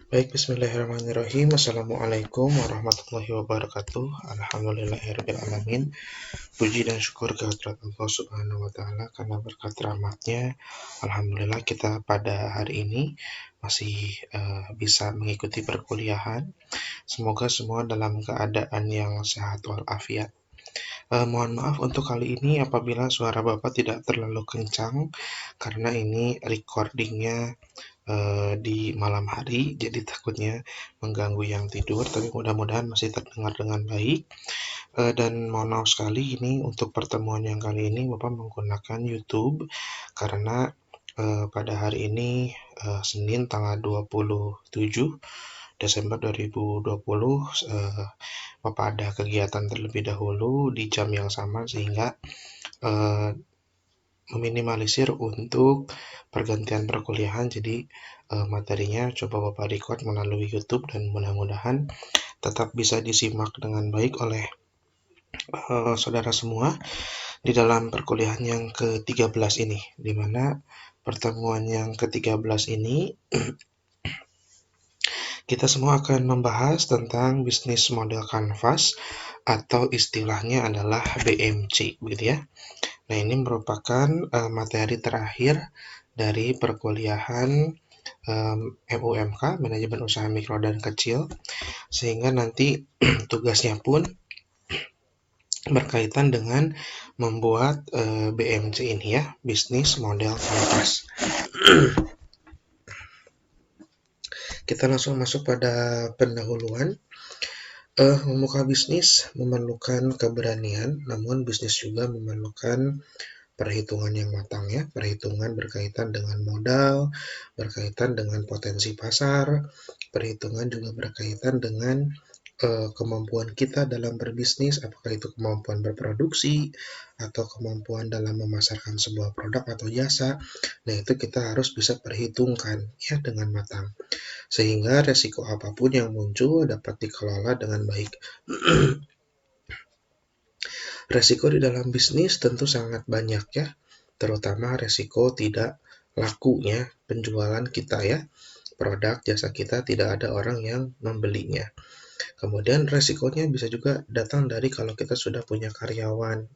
Baik, bismillahirrahmanirrahim. Assalamualaikum warahmatullahi wabarakatuh. Alhamdulillahirrahmanirrahim. Puji dan syukur kehadirat Allah Subhanahu wa Ta'ala karena berkat rahmatnya. Alhamdulillah kita pada hari ini masih bisa mengikuti perkuliahan. Semoga semua dalam keadaan yang sehat walafiat. Mohon maaf untuk kali ini apabila suara Bapak tidak terlalu kencang karena ini recordingnya di malam hari, jadi takutnya mengganggu yang tidur, tapi mudah-mudahan masih terdengar dengan baik. Dan mohon maaf sekali ini untuk pertemuan yang kali ini Bapak menggunakan YouTube karena pada hari ini Senin tanggal 27 Desember 2020 Bapak ada kegiatan terlebih dahulu di jam yang sama sehingga eh, meminimalisir untuk pergantian perkuliahan. Jadi materinya coba Bapak record melalui YouTube dan mudah-mudahan tetap bisa disimak dengan baik oleh saudara semua di dalam perkuliahan yang ke-13 ini, di mana pertemuan yang ke-13 ini kita semua akan membahas tentang bisnis model kanvas atau istilahnya adalah BMC, begitu ya. Nah, ini merupakan materi terakhir dari perkuliahan MUMK, Manajemen Usaha Mikro dan Kecil, sehingga nanti tugasnya pun berkaitan dengan membuat BMC ini ya, bisnis model kanvas. Kita langsung masuk pada pendahuluan. Membuka bisnis memerlukan keberanian, namun bisnis juga memerlukan perhitungan yang matang ya, perhitungan berkaitan dengan modal, berkaitan dengan potensi pasar, perhitungan juga berkaitan dengan kemampuan kita dalam berbisnis, apakah itu kemampuan berproduksi atau kemampuan dalam memasarkan sebuah produk atau jasa. Nah, itu kita harus bisa perhitungkan ya dengan matang. Sehingga resiko apapun yang muncul dapat dikelola dengan baik. Resiko di dalam bisnis tentu sangat banyak ya, terutama resiko tidak lakunya penjualan kita ya, produk jasa kita tidak ada orang yang membelinya. Kemudian resikonya bisa juga datang dari kalau kita sudah punya karyawan.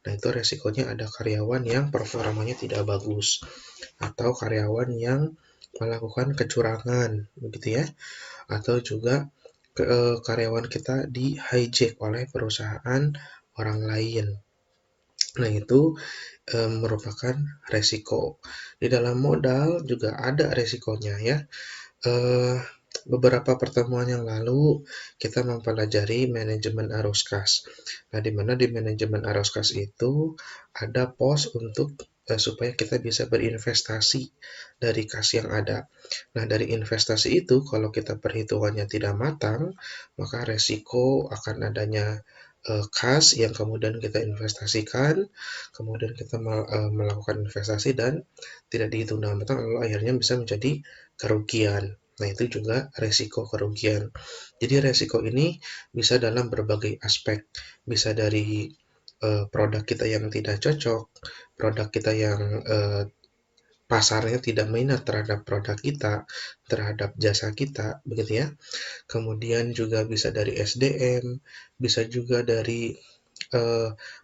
Nah, itu resikonya ada karyawan yang performanya tidak bagus atau karyawan yang melakukan kecurangan begitu ya, atau juga karyawan kita di hijack oleh perusahaan orang lain. Nah, itu merupakan resiko. Di dalam modal juga ada resikonya ya. Beberapa pertemuan yang lalu kita mempelajari manajemen arus kas. Nah, di mana di manajemen arus kas itu ada pos untuk supaya kita bisa berinvestasi dari kas yang ada. Nah, dari investasi itu kalau kita perhitungannya tidak matang, maka resiko akan adanya kas yang kemudian kita investasikan, kemudian kita melakukan investasi dan tidak dihitung dengan matang, lalu akhirnya bisa menjadi kerugian. Nah, itu juga resiko kerugian. Jadi resiko ini bisa dalam berbagai aspek, bisa dari produk kita yang tidak cocok, produk kita yang pasarnya tidak minat terhadap produk kita, terhadap jasa kita, begitu ya. Kemudian juga bisa dari SDM, bisa juga dari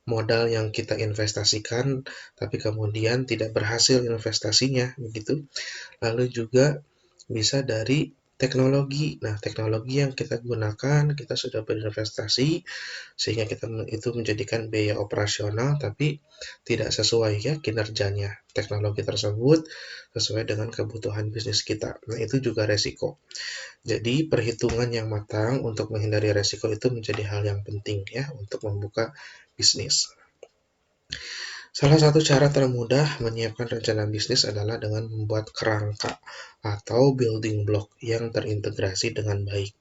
modal yang kita investasikan, tapi kemudian tidak berhasil investasinya, begitu. Lalu juga bisa dari teknologi. Nah, teknologi yang kita gunakan, kita sudah berinvestasi, sehingga kita itu menjadikan biaya operasional, tapi tidak sesuai ya kinerjanya. Teknologi tersebut sesuai dengan kebutuhan bisnis kita. Nah, itu juga resiko. Jadi, perhitungan yang matang untuk menghindari resiko itu menjadi hal yang penting ya untuk membuka bisnis. Salah satu cara termudah menyiapkan rencana bisnis adalah dengan membuat kerangka atau building block yang terintegrasi dengan baik.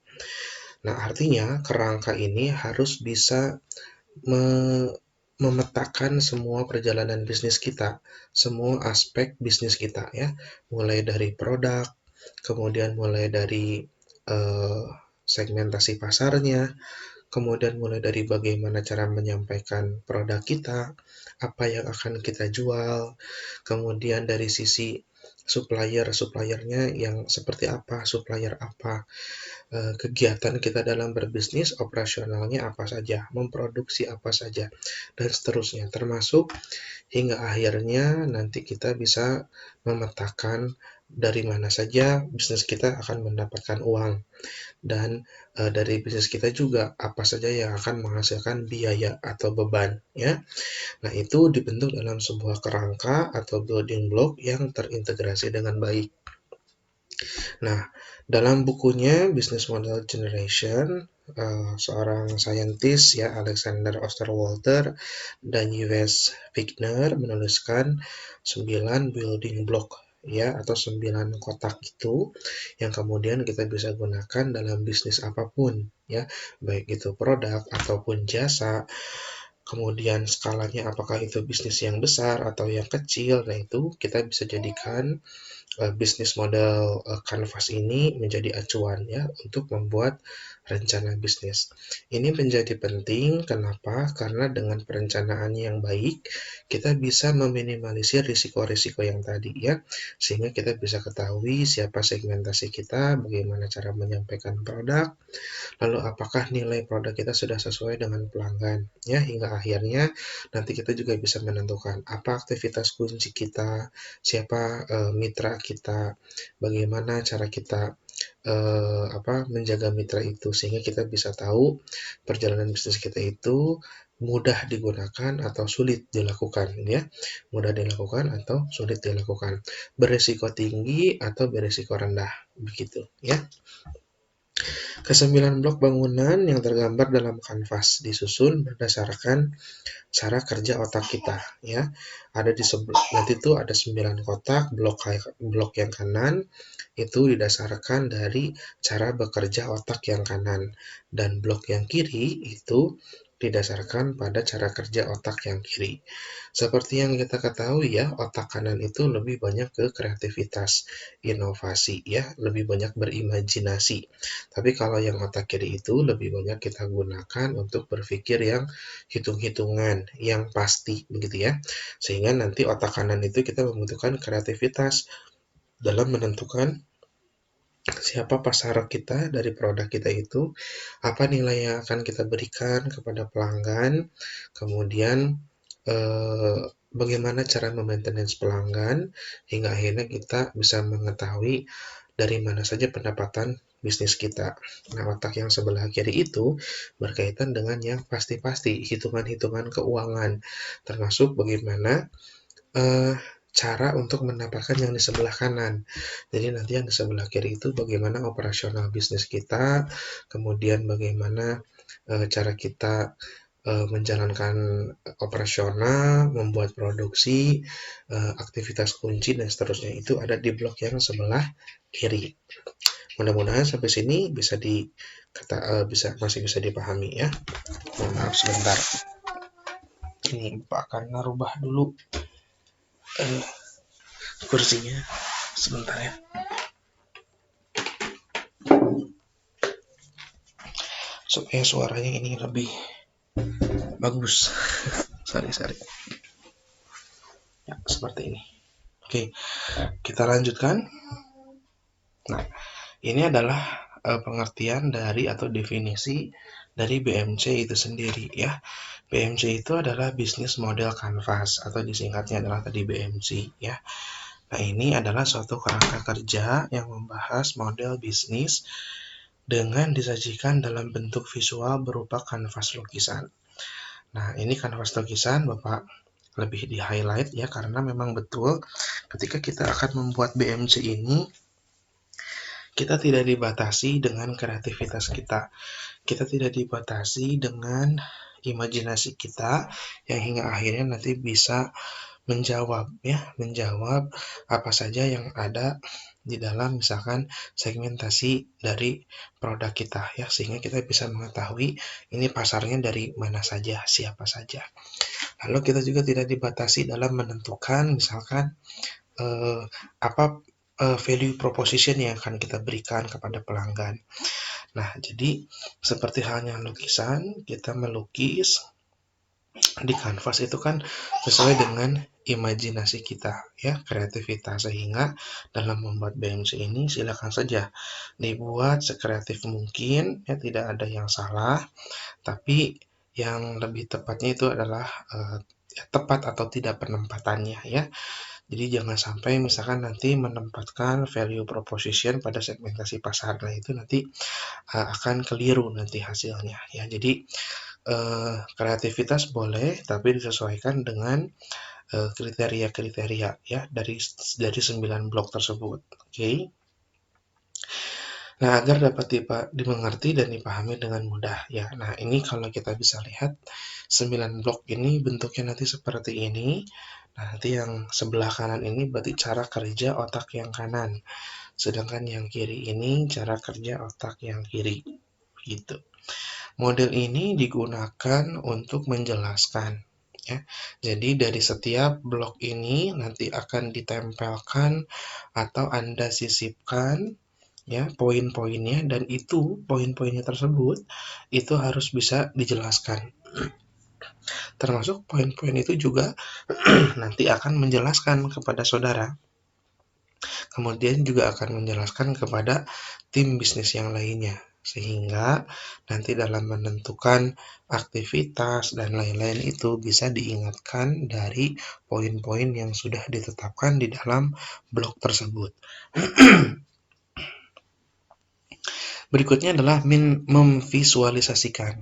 Nah, artinya kerangka ini harus bisa memetakan semua perjalanan bisnis kita, semua aspek bisnis kita ya, mulai dari produk, kemudian mulai dari eh, segmentasi pasarnya, kemudian mulai dari bagaimana cara menyampaikan produk kita, apa yang akan kita jual, kemudian dari sisi supplier-suppliernya yang seperti apa, supplier apa, kegiatan kita dalam berbisnis, operasionalnya apa saja, memproduksi apa saja, dan seterusnya. Termasuk hingga akhirnya nanti kita bisa memetakan dari mana saja bisnis kita akan mendapatkan uang dan, dari bisnis kita juga apa saja yang akan menghasilkan biaya atau beban, ya. Nah, itu dibentuk dalam sebuah kerangka atau building block yang terintegrasi dengan baik. Nah, dalam bukunya Business Model Generation, seorang saintis ya Alexander Osterwalder dan U.S. Wigner menuliskan 9 building block ya atau 9 kotak itu yang kemudian kita bisa gunakan dalam bisnis apapun ya, baik itu produk ataupun jasa. Kemudian skalanya apakah itu bisnis yang besar atau yang kecil. Nah, itu kita bisa jadikan bisnis model Canvas ini menjadi acuan ya untuk membuat rencana bisnis. Ini menjadi penting, kenapa? Karena dengan perencanaan yang baik, kita bisa meminimalisir risiko-risiko yang tadi ya, sehingga kita bisa ketahui siapa segmentasi kita, bagaimana cara menyampaikan produk, lalu apakah nilai produk kita sudah sesuai dengan pelanggan, ya, hingga akhirnya nanti kita juga bisa menentukan apa aktivitas kunci kita, siapa mitra kita, bagaimana cara kita menjaga mitra itu, sehingga kita bisa tahu perjalanan bisnis kita itu mudah digunakan atau sulit dilakukan, ya, mudah dilakukan atau sulit dilakukan, beresiko tinggi atau beresiko rendah, begitu, ya. Kesembilan blok bangunan yang tergambar dalam kanvas disusun berdasarkan cara kerja otak kita ya. Ada di sebelah nanti itu ada 9 kotak, blok yang kanan itu didasarkan dari cara bekerja otak yang kanan dan blok yang kiri itu didasarkan pada cara kerja otak yang kiri. Seperti yang kita ketahui ya, otak kanan itu lebih banyak ke kreativitas, inovasi ya, lebih banyak berimajinasi. Tapi kalau yang otak kiri itu lebih banyak kita gunakan untuk berpikir yang hitung-hitungan, yang pasti begitu ya. Sehingga nanti otak kanan itu kita membutuhkan kreativitas dalam menentukan siapa pasar kita dari produk kita itu, apa nilai yang akan kita berikan kepada pelanggan, kemudian bagaimana cara memaintenance pelanggan, hingga akhirnya kita bisa mengetahui dari mana saja pendapatan bisnis kita. Nah, otak yang sebelah kiri itu berkaitan dengan yang pasti-pasti, hitungan-hitungan keuangan, termasuk bagaimana eh, cara untuk mendapatkan yang di sebelah kanan. Jadi nanti yang di sebelah kiri itu bagaimana operasional bisnis kita, kemudian bagaimana cara kita menjalankan operasional, membuat produksi, aktivitas kunci dan seterusnya itu ada di blok yang sebelah kiri. Mudah-mudahan sampai sini masih bisa dipahami ya. Mohon maaf sebentar. Ini Pak akan merubah dulu kursinya sebentar ya. Supaya suaranya ini lebih bagus. sorry. Ya, seperti ini. Oke, kita lanjutkan. Nah, ini adalah pengertian dari atau definisi dari BMC itu sendiri ya. BMC itu adalah Business Model Canvas atau disingkatnya adalah tadi BMC ya. Nah, ini adalah suatu kerangka kerja yang membahas model bisnis dengan disajikan dalam bentuk visual berupa kanvas lukisan. Nah, ini kanvas lukisan Bapak lebih di highlight ya, karena memang betul ketika kita akan membuat BMC ini kita tidak dibatasi dengan kreativitas kita. Kita tidak dibatasi dengan imajinasi kita yang hingga akhirnya nanti bisa menjawab apa saja yang ada di dalam misalkan segmentasi dari produk kita ya, sehingga kita bisa mengetahui ini pasarnya dari mana saja, siapa saja. Lalu kita juga tidak dibatasi dalam menentukan misalkan apa value proposition yang akan kita berikan kepada pelanggan. Nah, jadi seperti halnya lukisan, kita melukis di kanvas itu kan sesuai dengan imajinasi kita ya, kreativitas. Sehingga dalam membuat BMC ini silakan saja dibuat sekreatif mungkin ya, tidak ada yang salah, tapi yang lebih tepatnya itu adalah tepat atau tidak penempatannya ya. Jadi jangan sampai misalkan nanti menempatkan value proposition pada segmentasi pasar. Nah, itu nanti akan keliru nanti hasilnya ya. Jadi kreativitas boleh tapi disesuaikan dengan kriteria-kriteria ya dari 9 blok tersebut. Oke. Nah, agar dapat dimengerti dan dipahami dengan mudah ya. Nah, ini kalau kita bisa lihat 9 blok ini bentuknya nanti seperti ini. Nah, nanti yang sebelah kanan ini berarti cara kerja otak yang kanan. Sedangkan yang kiri ini cara kerja otak yang kiri. Gitu. Model ini digunakan untuk menjelaskan ya. Jadi dari setiap blok ini nanti akan ditempelkan atau Anda sisipkan ya poin-poinnya, dan itu poin-poinnya tersebut itu harus bisa dijelaskan. Termasuk poin-poin itu juga nanti akan menjelaskan kepada saudara. Kemudian juga akan menjelaskan kepada tim bisnis yang lainnya. Sehingga nanti dalam menentukan aktivitas dan lain-lain itu bisa diingatkan dari poin-poin yang sudah ditetapkan di dalam blok tersebut. Berikutnya adalah memvisualisasikan.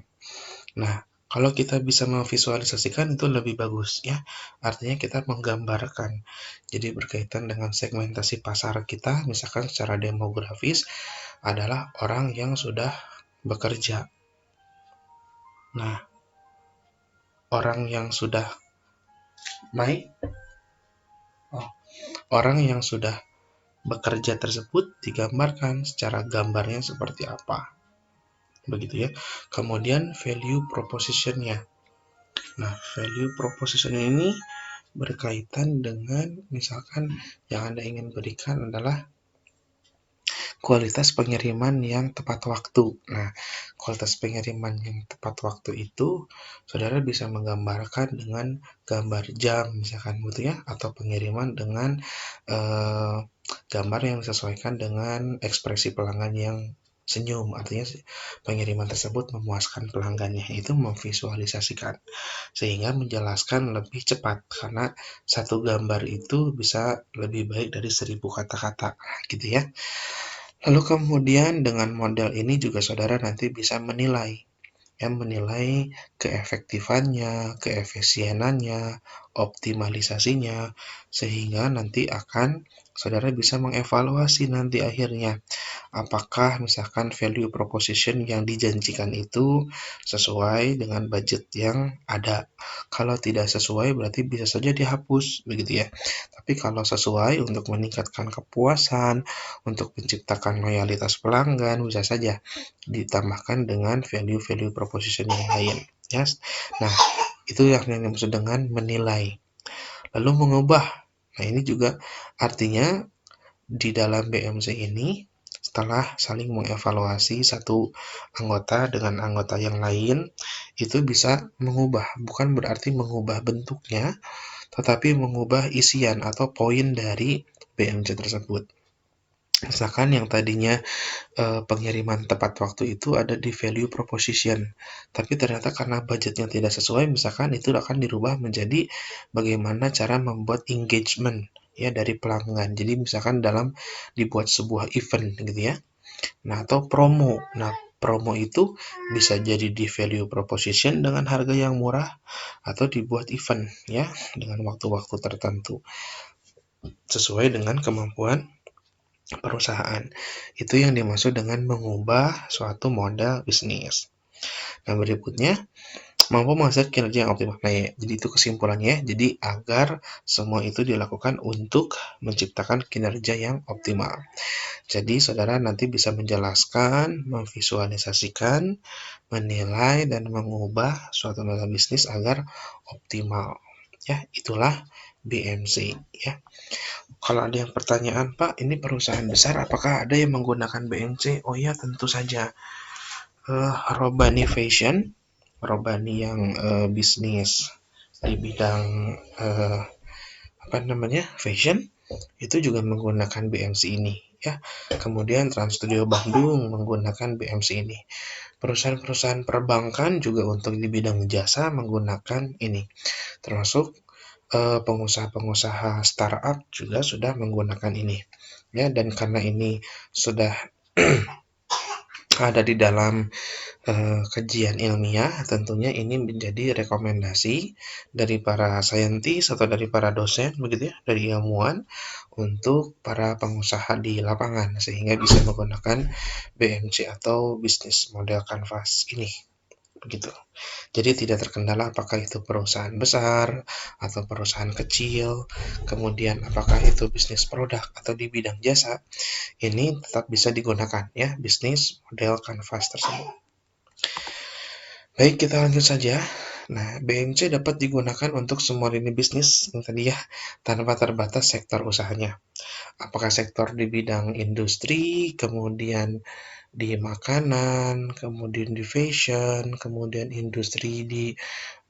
Nah, kalau kita bisa memvisualisasikan itu lebih bagus ya. Artinya kita menggambarkan. Jadi berkaitan dengan segmentasi pasar kita, misalkan secara demografis adalah orang yang sudah bekerja. Nah, orang yang sudah orang yang sudah bekerja tersebut digambarkan secara gambarnya seperti apa. Begitu ya. Kemudian value proposition-nya. Nah, value proposition ini berkaitan dengan misalkan yang Anda ingin berikan adalah kualitas pengiriman yang tepat waktu. Nah, kualitas pengiriman yang tepat waktu itu saudara bisa menggambarkan dengan gambar jam misalkan gitu ya, atau pengiriman dengan gambar yang disesuaikan dengan ekspresi pelanggan yang senyum, artinya pengiriman tersebut memuaskan pelanggannya. Itu memvisualisasikan sehingga menjelaskan lebih cepat karena satu gambar itu bisa lebih baik dari 1000 kata-kata gitu ya. Lalu kemudian dengan model ini juga saudara nanti bisa menilai keefektifannya, keefisienannya, optimalisasinya, sehingga nanti akan saudara bisa mengevaluasi nanti akhirnya apakah misalkan value proposition yang dijanjikan itu sesuai dengan budget yang ada. Kalau tidak sesuai berarti bisa saja dihapus begitu ya. Tapi kalau sesuai untuk meningkatkan kepuasan, untuk menciptakan loyalitas pelanggan, bisa saja ditambahkan dengan value-value proposition yang lain ya. Nah, itu yang dimaksud dengan menilai. Lalu mengubah. Nah, ini juga artinya di dalam BMC ini setelah saling mengevaluasi satu anggota dengan anggota yang lain, itu bisa mengubah, bukan berarti mengubah bentuknya, tetapi mengubah isian atau poin dari BMC tersebut. Misalkan yang tadinya pengiriman tepat waktu itu ada di value proposition, tapi ternyata karena budgetnya tidak sesuai, misalkan itu akan dirubah menjadi bagaimana cara membuat engagement ya dari pelanggan. Jadi misalkan dalam dibuat sebuah event gitu ya. Nah, atau promo. Nah, promo itu bisa jadi di value proposition dengan harga yang murah atau dibuat event ya dengan waktu-waktu tertentu sesuai dengan kemampuan perusahaan. Itu yang dimaksud dengan mengubah suatu model bisnis. Nah, berikutnya mampu menghasilkan kinerja yang optimal. Nah, ya, jadi itu kesimpulannya. Jadi agar semua itu dilakukan untuk menciptakan kinerja yang optimal. Jadi saudara nanti bisa menjelaskan, memvisualisasikan, menilai, dan mengubah suatu model bisnis agar optimal. Ya, itulah BMC ya. Kalau ada yang pertanyaan, Pak, ini perusahaan besar, apakah ada yang menggunakan BMC? Oh ya, tentu saja. Robani Fashion, Robani yang bisnis di bidang fashion, itu juga menggunakan BMC ini ya. Kemudian Trans Studio Bandung menggunakan BMC ini. Perusahaan-perusahaan perbankan juga untuk di bidang jasa menggunakan ini. Termasuk pengusaha-pengusaha startup juga sudah menggunakan ini. Ya, dan karena ini sudah ada di dalam kajian ilmiah, tentunya ini menjadi rekomendasi dari para saintis atau dari para dosen begitu ya, dari ilmuwan untuk para pengusaha di lapangan sehingga bisa menggunakan BMC atau bisnis model kanvas ini begitu. Jadi tidak terkendala apakah itu perusahaan besar atau perusahaan kecil, kemudian apakah itu bisnis produk atau di bidang jasa, ini tetap bisa digunakan ya bisnis model kanvas tersebut. Baik, kita lanjut saja. Nah, BMC dapat digunakan untuk semua lini bisnis yang tadi ya, tanpa terbatas sektor usahanya. Apakah sektor di bidang industri, kemudian di makanan, kemudian di fashion, kemudian industri di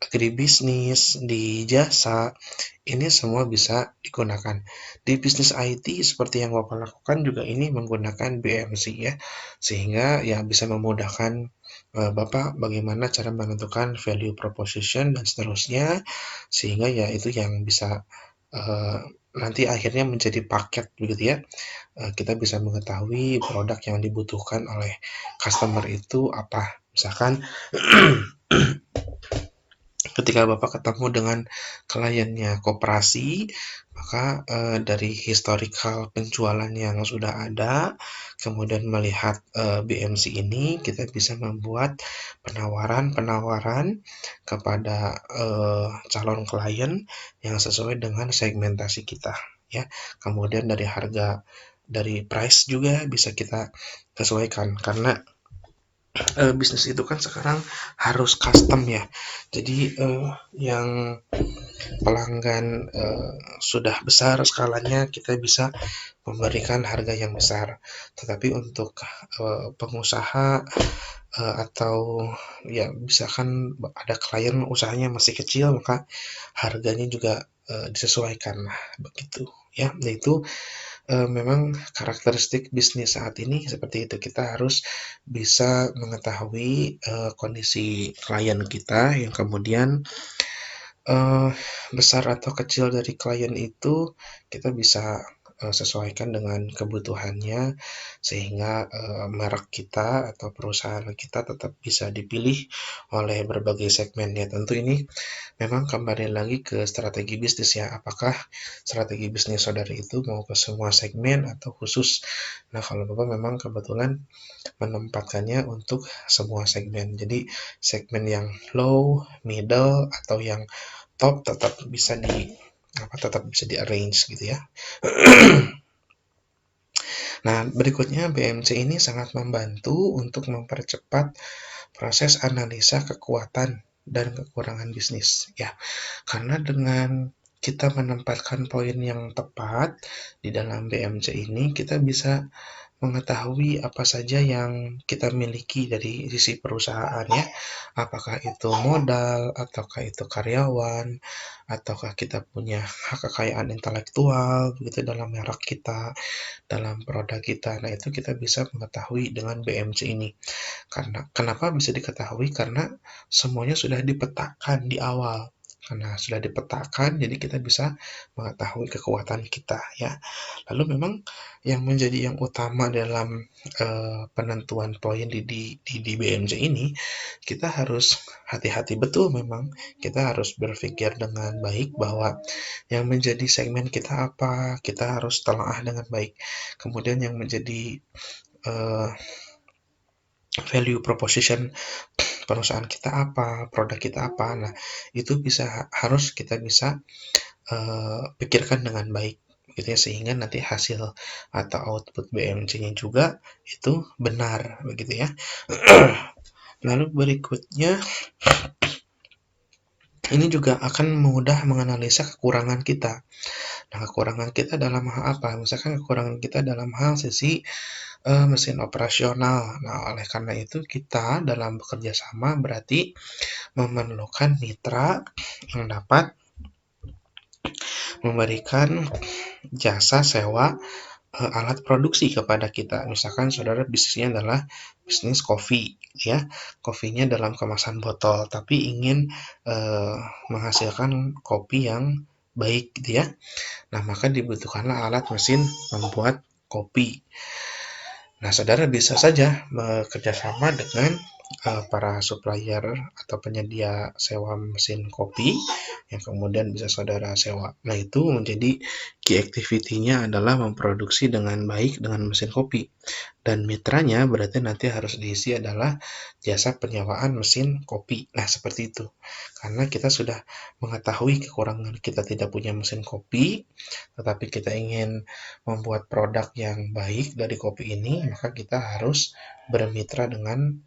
agribisnis, di jasa, ini semua bisa digunakan. Di bisnis IT seperti yang Bapak lakukan juga ini menggunakan BMC ya, sehingga ya bisa memudahkan Bapak bagaimana cara menentukan value proposition dan seterusnya, sehingga ya itu yang bisa uh, nanti akhirnya menjadi paket begitu ya. Kita bisa mengetahui produk yang dibutuhkan oleh customer itu apa. Misalkan ketika Bapak ketemu dengan kliennya koperasi, maka dari historical penjualan yang sudah ada, kemudian melihat BMC ini, kita bisa membuat penawaran-penawaran kepada calon klien yang sesuai dengan segmentasi kita, ya. Kemudian dari harga, dari price juga bisa kita sesuaikan karena bisnis itu kan sekarang harus custom ya. Jadi yang pelanggan sudah besar skalanya kita bisa memberikan harga yang besar. Tetapi untuk pengusaha atau ya misalkan ada klien usahanya masih kecil maka harganya juga disesuaikan lah begitu ya. Yaitu memang karakteristik bisnis saat ini seperti itu. Kita harus bisa mengetahui kondisi klien kita yang kemudian eh, besar atau kecil dari klien itu kita bisa sesuaikan dengan kebutuhannya sehingga merek kita atau perusahaan kita tetap bisa dipilih oleh berbagai segmennya. Tentu ini memang kembali lagi ke strategi bisnis ya. Apakah strategi bisnis saudara itu mau ke semua segmen atau khusus? Nah, kalau Bapak memang kebetulan menempatkannya untuk semua segmen. Jadi segmen yang low, middle, atau yang top tetap bisa di arrange gitu ya. Nah, berikutnya BMC ini sangat membantu untuk mempercepat proses analisa kekuatan dan kekurangan bisnis ya. Karena dengan kita menempatkan poin yang tepat di dalam BMC ini, kita bisa mengetahui apa saja yang kita miliki dari sisi perusahaan ya. Apakah itu modal, ataukah itu karyawan, ataukah kita punya hak kekayaan intelektual begitu dalam merek kita, dalam produk kita. Nah, itu kita bisa mengetahui dengan BMC ini. Karena kenapa bisa diketahui? Karena semuanya sudah dipetakan di awal. Karena sudah dipetakan, jadi kita bisa mengetahui kekuatan kita ya. Lalu memang yang menjadi yang utama dalam penentuan poin di BMC ini, kita harus hati-hati betul memang. Kita harus berpikir dengan baik bahwa yang menjadi segmen kita apa, kita harus telaah dengan baik. Kemudian yang menjadi uh, value proposition perusahaan kita apa, produk kita apa. Nah, itu harus kita bisa pikirkan dengan baik gitu ya sehingga nanti hasil atau output BMC-nya juga itu benar begitu ya. Lalu berikutnya ini juga akan mudah menganalisa kekurangan kita. Nah, kekurangan kita dalam hal apa? Misalkan kekurangan kita dalam hal sisi mesin operasional. Nah, oleh karena itu kita dalam bekerja sama berarti memerlukan mitra yang dapat memberikan jasa sewa alat produksi kepada kita. Misalkan saudara bisnisnya adalah bisnis kopi, ya, kopinya dalam kemasan botol, tapi ingin menghasilkan kopi yang baik, gitu ya. Nah, maka dibutuhkanlah alat mesin membuat kopi. Nah, saudara bisa saja bekerja sama dengan para supplier atau penyedia sewa mesin kopi yang kemudian bisa saudara sewa. Nah, itu menjadi key activity-nya adalah memproduksi dengan baik dengan mesin kopi. Dan mitranya berarti nanti harus diisi adalah jasa penyewaan mesin kopi. Nah, seperti itu. Karena kita sudah mengetahui kekurangan kita tidak punya mesin kopi, tetapi kita ingin membuat produk yang baik dari kopi ini, maka kita harus bermitra dengan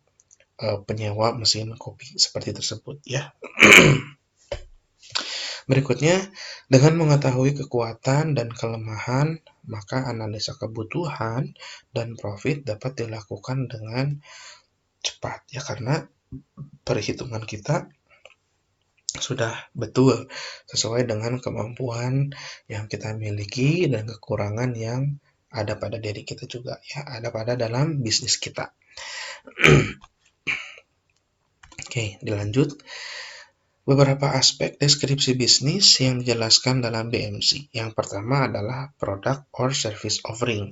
penyewa mesin kopi seperti tersebut, ya. Berikutnya, dengan mengetahui kekuatan dan kelemahan, maka analisa kebutuhan dan profit dapat dilakukan dengan cepat, ya, karena perhitungan kita sudah betul sesuai dengan kemampuan yang kita miliki dan kekurangan yang ada pada diri kita juga, ya, ada pada dalam bisnis kita. Oke, dilanjut. Beberapa aspek deskripsi bisnis yang dijelaskan dalam BMC. Yang pertama adalah product or service offering.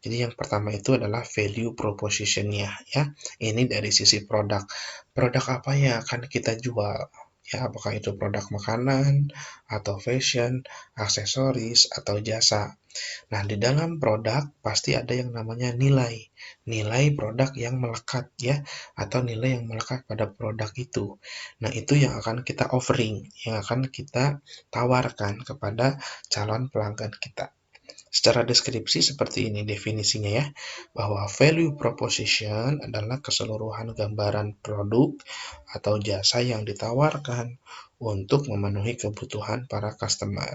Jadi yang pertama itu adalah value proposition-nya, ya. Ini dari sisi produk. Produk apa yang akan kita jual? Ya, apakah itu produk makanan atau fashion, aksesoris atau jasa. Nah, di dalam produk pasti ada yang namanya nilai. Nilai produk yang melekat, ya, atau nilai yang melekat pada produk itu. Nah, itu yang akan kita offering, yang akan kita tawarkan kepada calon pelanggan kita. Secara deskripsi seperti ini definisinya, ya, bahwa value proposition adalah keseluruhan gambaran produk atau jasa yang ditawarkan untuk memenuhi kebutuhan para customer.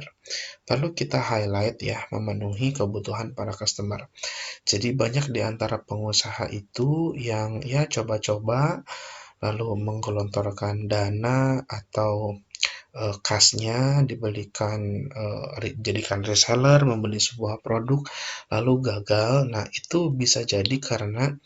Perlu kita highlight, ya, memenuhi kebutuhan para customer. Jadi banyak di antara pengusaha itu yang, ya, coba-coba lalu menggelontorkan dana atau kasnya dibelikan, jadikan reseller, membeli sebuah produk, lalu gagal. Nah, itu bisa jadi karena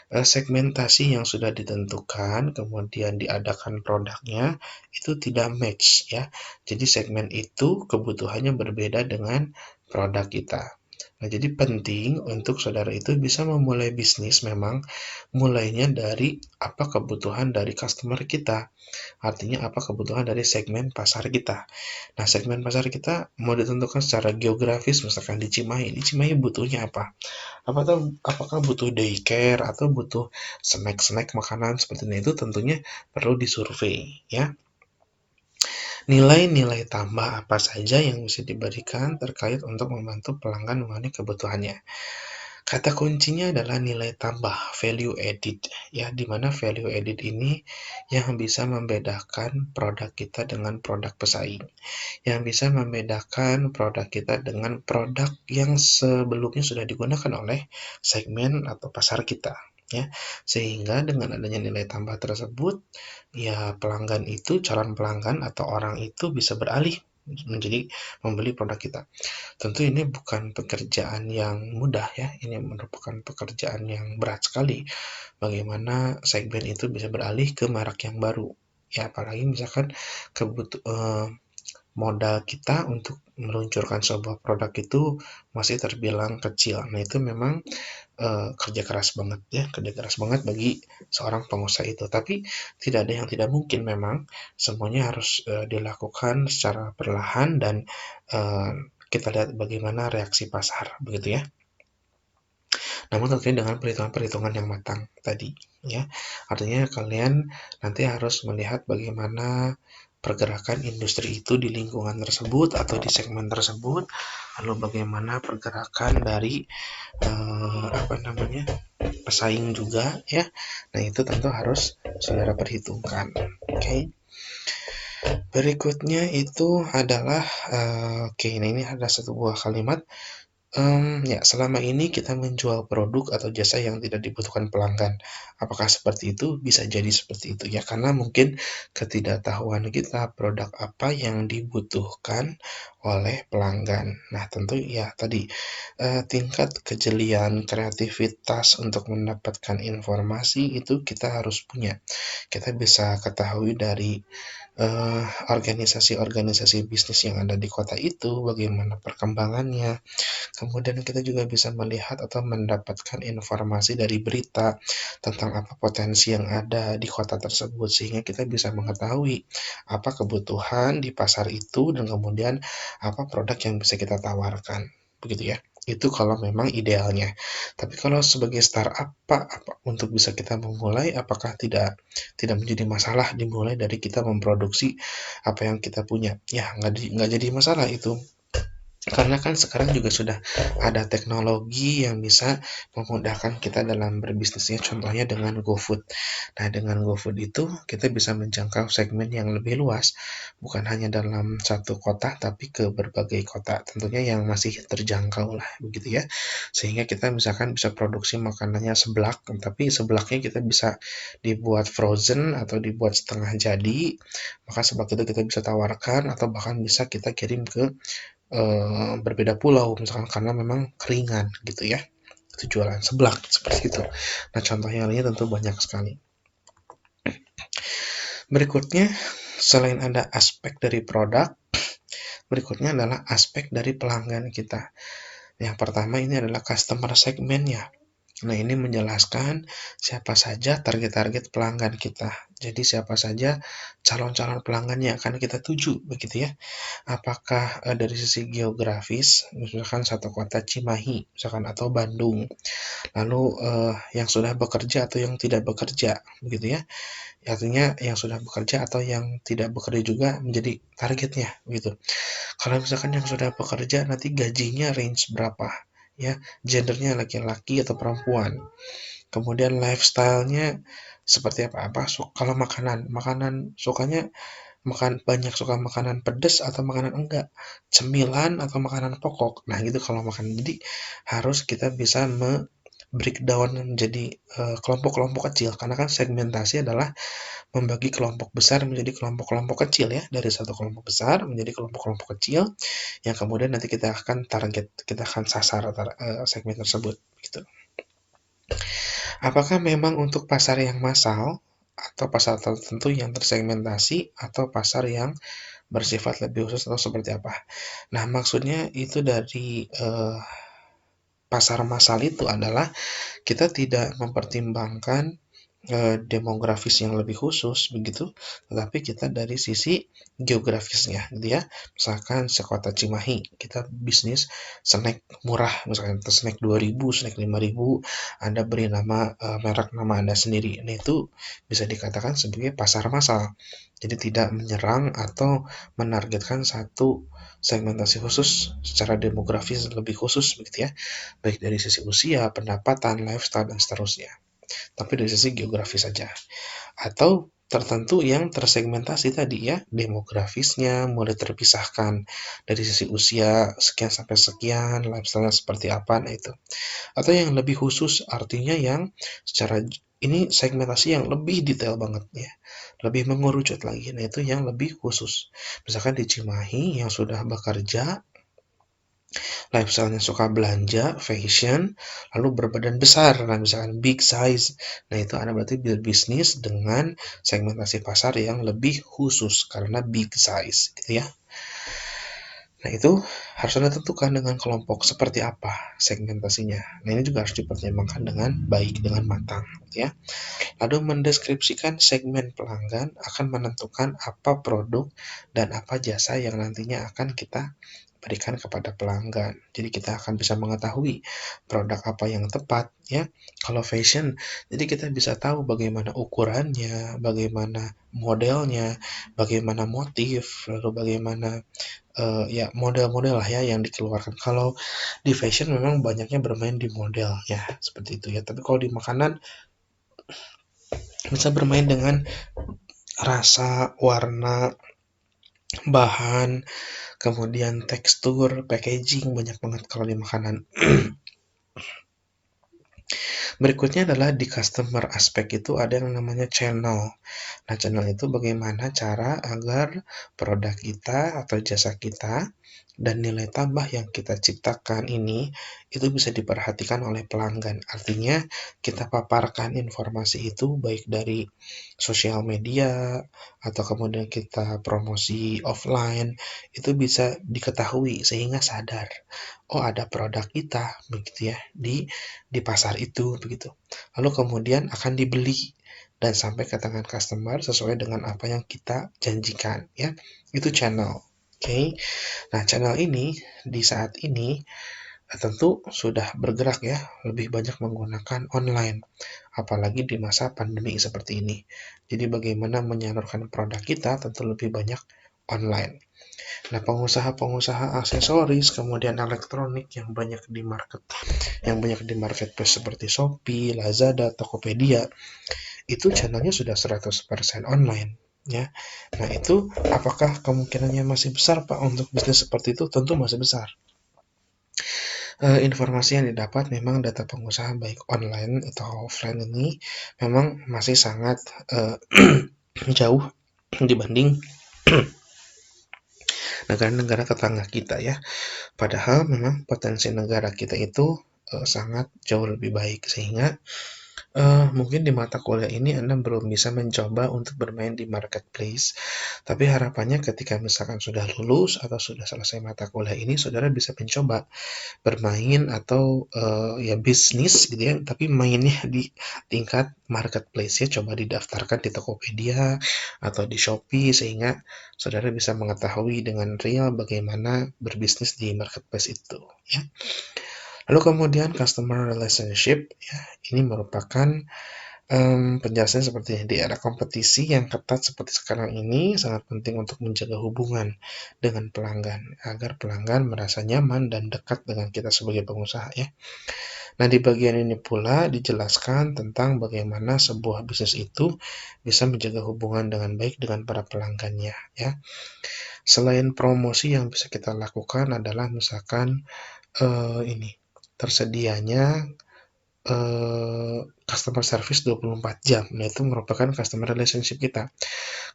segmentasi yang sudah ditentukan, kemudian diadakan produknya, itu tidak match, ya. Jadi segmen itu kebutuhannya berbeda dengan produk kita. Nah, jadi penting untuk saudara itu bisa memulai bisnis memang mulainya dari apa kebutuhan dari customer kita. Artinya apa kebutuhan dari segmen pasar kita. Nah, segmen pasar kita mau ditentukan secara geografis, misalkan di Cimahi. Di Cimahi butuhnya apa? Apakah butuh daycare atau butuh snack-snack makanan seperti itu tentunya perlu disurvei, ya. Nilai-nilai tambah apa saja yang bisa diberikan terkait untuk membantu pelanggan memenuhi kebutuhannya. Kata kuncinya adalah nilai tambah, value added, ya, di mana value added ini yang bisa membedakan produk kita dengan produk pesaing, yang bisa membedakan produk kita dengan produk yang sebelumnya sudah digunakan oleh segmen atau pasar kita, ya. Sehingga dengan adanya nilai tambah tersebut, ya, pelanggan itu, calon pelanggan atau orang itu bisa beralih menjadi membeli produk kita. Tentu ini bukan pekerjaan yang mudah, ya, ini merupakan pekerjaan yang berat sekali. Bagaimana segmen itu bisa beralih ke merek yang baru, ya, apalagi misalkan modal kita untuk meluncurkan sebuah produk itu masih terbilang kecil. Nah, itu memang kerja keras banget, ya, kerja keras banget bagi seorang pengusaha itu. Tapi tidak ada yang tidak mungkin memang, semuanya harus dilakukan secara perlahan dan kita lihat bagaimana reaksi pasar, begitu, ya. Namun tentunya dengan perhitungan-perhitungan yang matang tadi, ya. Artinya kalian nanti harus melihat bagaimana pergerakan industri itu di lingkungan tersebut atau di segmen tersebut, lalu bagaimana pergerakan dari pesaing juga, ya. Nah, itu tentu harus saudara perhitungkan. Oke. Berikutnya itu adalah oke, ini ada satu buah kalimat Ya, selama ini kita menjual produk atau jasa yang tidak dibutuhkan pelanggan. Apakah seperti itu? Bisa jadi seperti itu ya, karena mungkin ketidaktahuan kita produk apa yang dibutuhkan oleh pelanggan. Nah, tentu ya tadi, tingkat kejelian, kreativitas untuk mendapatkan informasi itu kita harus punya. Kita bisa ketahui dari, organisasi-organisasi bisnis yang ada di kota itu, bagaimana perkembangannya. Kemudian kita juga bisa melihat atau mendapatkan informasi dari berita tentang apa potensi yang ada di kota tersebut, sehingga kita bisa mengetahui apa kebutuhan di pasar itu dan kemudian apa produk yang bisa kita tawarkan, begitu ya. Itu kalau memang idealnya. Tapi kalau sebagai startup, apa untuk bisa kita memulai, apakah tidak menjadi masalah dimulai dari kita memproduksi apa yang kita punya? Ya, nggak jadi masalah itu. Karena kan sekarang juga sudah ada teknologi yang bisa memudahkan kita dalam berbisnisnya, contohnya dengan GoFood. Nah, dengan GoFood itu kita bisa menjangkau segmen yang lebih luas, bukan hanya dalam satu kota, tapi ke berbagai kota. Tentunya yang masih terjangkau lah, begitu ya. Sehingga kita misalkan bisa produksi makanannya seblak, tapi seblaknya kita bisa dibuat frozen atau dibuat setengah jadi, maka seblak itu kita bisa tawarkan atau bahkan bisa kita kirim ke berbeda pulau misalkan karena memang keringan gitu ya, itu jualan seblak seperti itu. Nah, contoh yang lainnya tentu banyak sekali. Berikutnya, selain ada aspek dari produk, berikutnya adalah aspek dari pelanggan kita. Yang pertama ini adalah customer segmennya. Nah, ini menjelaskan siapa saja target-target pelanggan kita. Jadi siapa saja calon-calon pelanggan yang akan kita tuju, begitu ya. Apakah dari sisi geografis, misalkan satu kota Cimahi, misalkan atau Bandung, lalu yang sudah bekerja atau yang tidak bekerja, begitu ya. Artinya yang sudah bekerja atau yang tidak bekerja juga menjadi targetnya, gitu. Kalau misalkan yang sudah bekerja nanti gajinya range berapa, ya, gendernya laki-laki atau perempuan. Kemudian lifestyle-nya seperti apa? Kalau makanan sukanya suka makanan pedas atau makanan enggak, cemilan atau makanan pokok. Nah, gitu kalau makan. Jadi harus kita bisa breakdown menjadi kelompok-kelompok kecil karena kan segmentasi adalah membagi kelompok besar menjadi kelompok-kelompok kecil ya, dari satu kelompok besar menjadi kelompok-kelompok kecil yang kemudian nanti kita akan target, kita akan sasar segmen tersebut gitu. Apakah memang untuk pasar yang massal atau pasar tertentu yang tersegmentasi atau pasar yang bersifat lebih khusus atau seperti apa? Nah, maksudnya itu dari pasar massal itu adalah kita tidak mempertimbangkan demografis yang lebih khusus begitu, tetapi kita dari sisi geografisnya gitu ya. Misalkan sekota Cimahi, kita bisnis snack murah, misalkan snack 2.000, snack 5.000, Anda beri nama merek nama Anda sendiri. Nah, itu bisa dikatakan sebagai pasar massal. Jadi tidak menyerang atau menargetkan satu segmentasi khusus secara demografis lebih khusus begitu ya, baik dari sisi usia, pendapatan, lifestyle dan seterusnya, tapi dari sisi geografis saja. Atau tertentu yang tersegmentasi tadi ya, demografisnya mulai terpisahkan dari sisi usia sekian sampai sekian, lifestyle seperti apa, nah itu. Atau yang lebih khusus artinya yang secara ini segmentasi yang lebih detail banget ya, lebih mengerucut lagi. Nah, itu yang lebih khusus. Misalkan di Cimahi yang sudah bekerja, lifestyle-nya suka belanja, fashion, lalu berbadan besar, nah misalkan big size. Nah, itu Anda berarti berbisnis dengan segmentasi pasar yang lebih khusus karena big size gitu ya. Nah, itu harus Anda tentukan dengan kelompok seperti apa segmentasinya. Nah, ini juga harus dipertimbangkan dengan baik, dengan matang gitu ya. Lalu mendeskripsikan segmen pelanggan akan menentukan apa produk dan apa jasa yang nantinya akan kita berikan kepada pelanggan. Jadi kita akan bisa mengetahui produk apa yang tepat ya. Kalau fashion, jadi kita bisa tahu bagaimana ukurannya, bagaimana modelnya, bagaimana motif, lalu bagaimana ya model-model lah ya yang dikeluarkan. Kalau di fashion memang banyaknya bermain di model ya, seperti itu ya. Tapi kalau di makanan bisa bermain dengan rasa, warna, bahan, kemudian tekstur, packaging, banyak banget kalau di makanan. Berikutnya adalah di customer aspek itu ada yang namanya channel. Nah, channel itu bagaimana cara agar produk kita atau jasa kita dan nilai tambah yang kita ciptakan ini itu bisa diperhatikan oleh pelanggan. Artinya, kita paparkan informasi itu baik dari sosial media atau kemudian kita promosi offline, itu bisa diketahui sehingga sadar, oh ada produk kita begitu ya di pasar itu begitu. Lalu kemudian akan dibeli dan sampai ke tangan customer sesuai dengan apa yang kita janjikan ya. Itu channel. Oke. Okay? Nah, channel ini di saat ini tentu sudah bergerak ya, lebih banyak menggunakan online, apalagi di masa pandemi seperti ini. Jadi bagaimana menyalurkan produk kita tentu lebih banyak online. Nah, pengusaha-pengusaha aksesoris, kemudian elektronik yang banyak di marketplace seperti Shopee, Lazada, Tokopedia, itu channelnya sudah 100% online ya. Nah, itu apakah kemungkinannya masih besar Pak untuk bisnis seperti itu? Tentu masih besar. Informasi yang didapat memang data pengusaha baik online atau offline ini memang masih sangat jauh dibanding negara-negara tetangga kita ya. Padahal memang potensi negara kita itu sangat jauh lebih baik sehingga mungkin di mata kuliah ini Anda belum bisa mencoba untuk bermain di marketplace, tapi harapannya ketika misalkan sudah lulus atau sudah selesai mata kuliah ini, saudara bisa mencoba bermain atau ya bisnis gitu ya, tapi mainnya di tingkat marketplace ya, coba didaftarkan di Tokopedia atau di Shopee sehingga saudara bisa mengetahui dengan real bagaimana berbisnis di marketplace itu ya. Lalu kemudian customer relationship ya, ini merupakan penjelasannya seperti ini, di era kompetisi yang ketat seperti sekarang ini sangat penting untuk menjaga hubungan dengan pelanggan agar pelanggan merasa nyaman dan dekat dengan kita sebagai pengusaha ya. Nah, di bagian ini pula dijelaskan tentang bagaimana sebuah bisnis itu bisa menjaga hubungan dengan baik dengan para pelanggannya ya. Selain promosi yang bisa kita lakukan adalah misalkan ini tersedianya customer service 24 jam. Nah, itu merupakan customer relationship kita.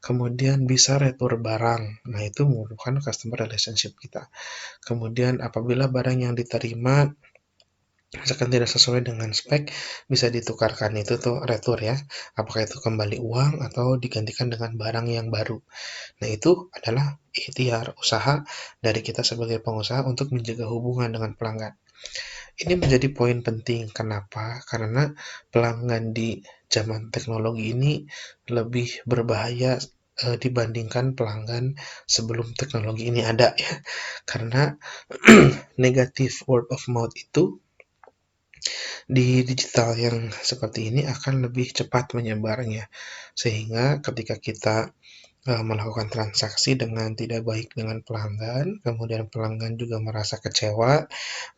Kemudian bisa retur barang. Nah, itu merupakan customer relationship kita. Kemudian apabila barang yang diterima misalkan tidak sesuai dengan spek, bisa ditukarkan. Itu tuh retur ya. Apakah itu kembali uang atau digantikan dengan barang yang baru. Nah, itu adalah ikhtiar usaha dari kita sebagai pengusaha untuk menjaga hubungan dengan pelanggan. Ini menjadi poin penting. Kenapa? Karena pelanggan di zaman teknologi ini lebih berbahaya dibandingkan pelanggan sebelum teknologi ini ada ya. Karena negatif word of mouth itu di digital yang seperti ini akan lebih cepat menyebarnya. Sehingga ketika kita melakukan transaksi dengan tidak baik dengan pelanggan, kemudian pelanggan juga merasa kecewa,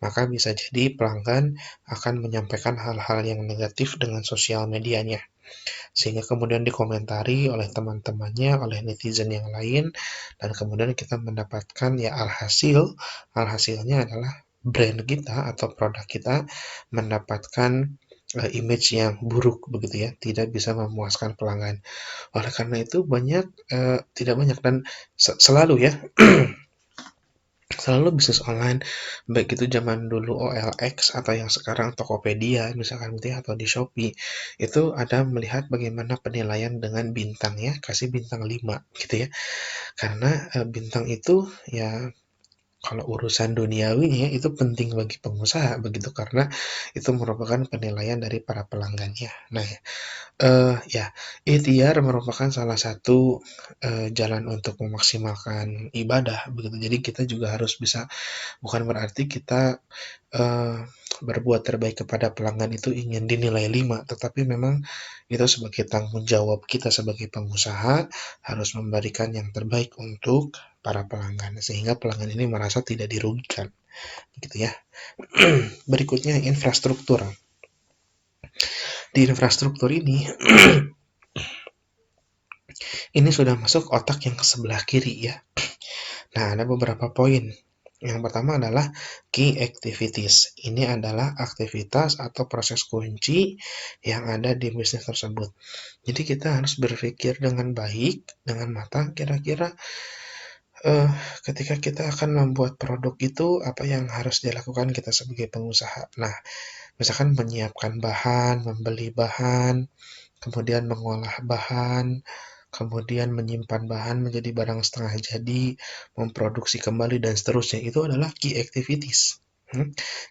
maka bisa jadi pelanggan akan menyampaikan hal-hal yang negatif dengan sosial medianya, sehingga kemudian dikomentari oleh teman-temannya, oleh netizen yang lain, dan kemudian kita mendapatkan ya alhasilnya adalah brand kita atau produk kita mendapatkan image yang buruk begitu ya, tidak bisa memuaskan pelanggan. Oleh karena itu tidak banyak dan selalu ya, selalu bisnis online, baik itu zaman dulu OLX atau yang sekarang Tokopedia misalkan gitu ya, atau di Shopee, itu ada melihat bagaimana penilaian dengan bintang ya, kasih bintang 5 gitu ya. Karena bintang itu ya kalau urusan duniawi ya itu penting bagi pengusaha begitu, karena itu merupakan penilaian dari para pelanggannya. Nah, ya, ikhtiar merupakan salah satu, jalan untuk memaksimalkan ibadah begitu. Jadi kita juga harus bisa, bukan berarti kita, eee, berbuat terbaik kepada pelanggan itu ingin dinilai 5, tetapi memang itu sebagai tanggung jawab kita sebagai pengusaha harus memberikan yang terbaik untuk para pelanggan, sehingga pelanggan ini merasa tidak dirugikan, gitu ya. Berikutnya infrastruktur. Di infrastruktur ini sudah masuk otak yang ke sebelah kiri ya. Nah, ada beberapa poin. Yang pertama adalah key activities. Ini adalah aktivitas atau proses kunci yang ada di bisnis tersebut. Jadi kita harus berpikir dengan baik, dengan matang, kira-kira eh, ketika kita akan membuat produk itu, apa yang harus dilakukan kita sebagai pengusaha. Nah, misalkan menyiapkan bahan, membeli bahan, kemudian mengolah bahan, kemudian menyimpan bahan menjadi barang setengah jadi, memproduksi kembali, dan seterusnya. Itu adalah key activities.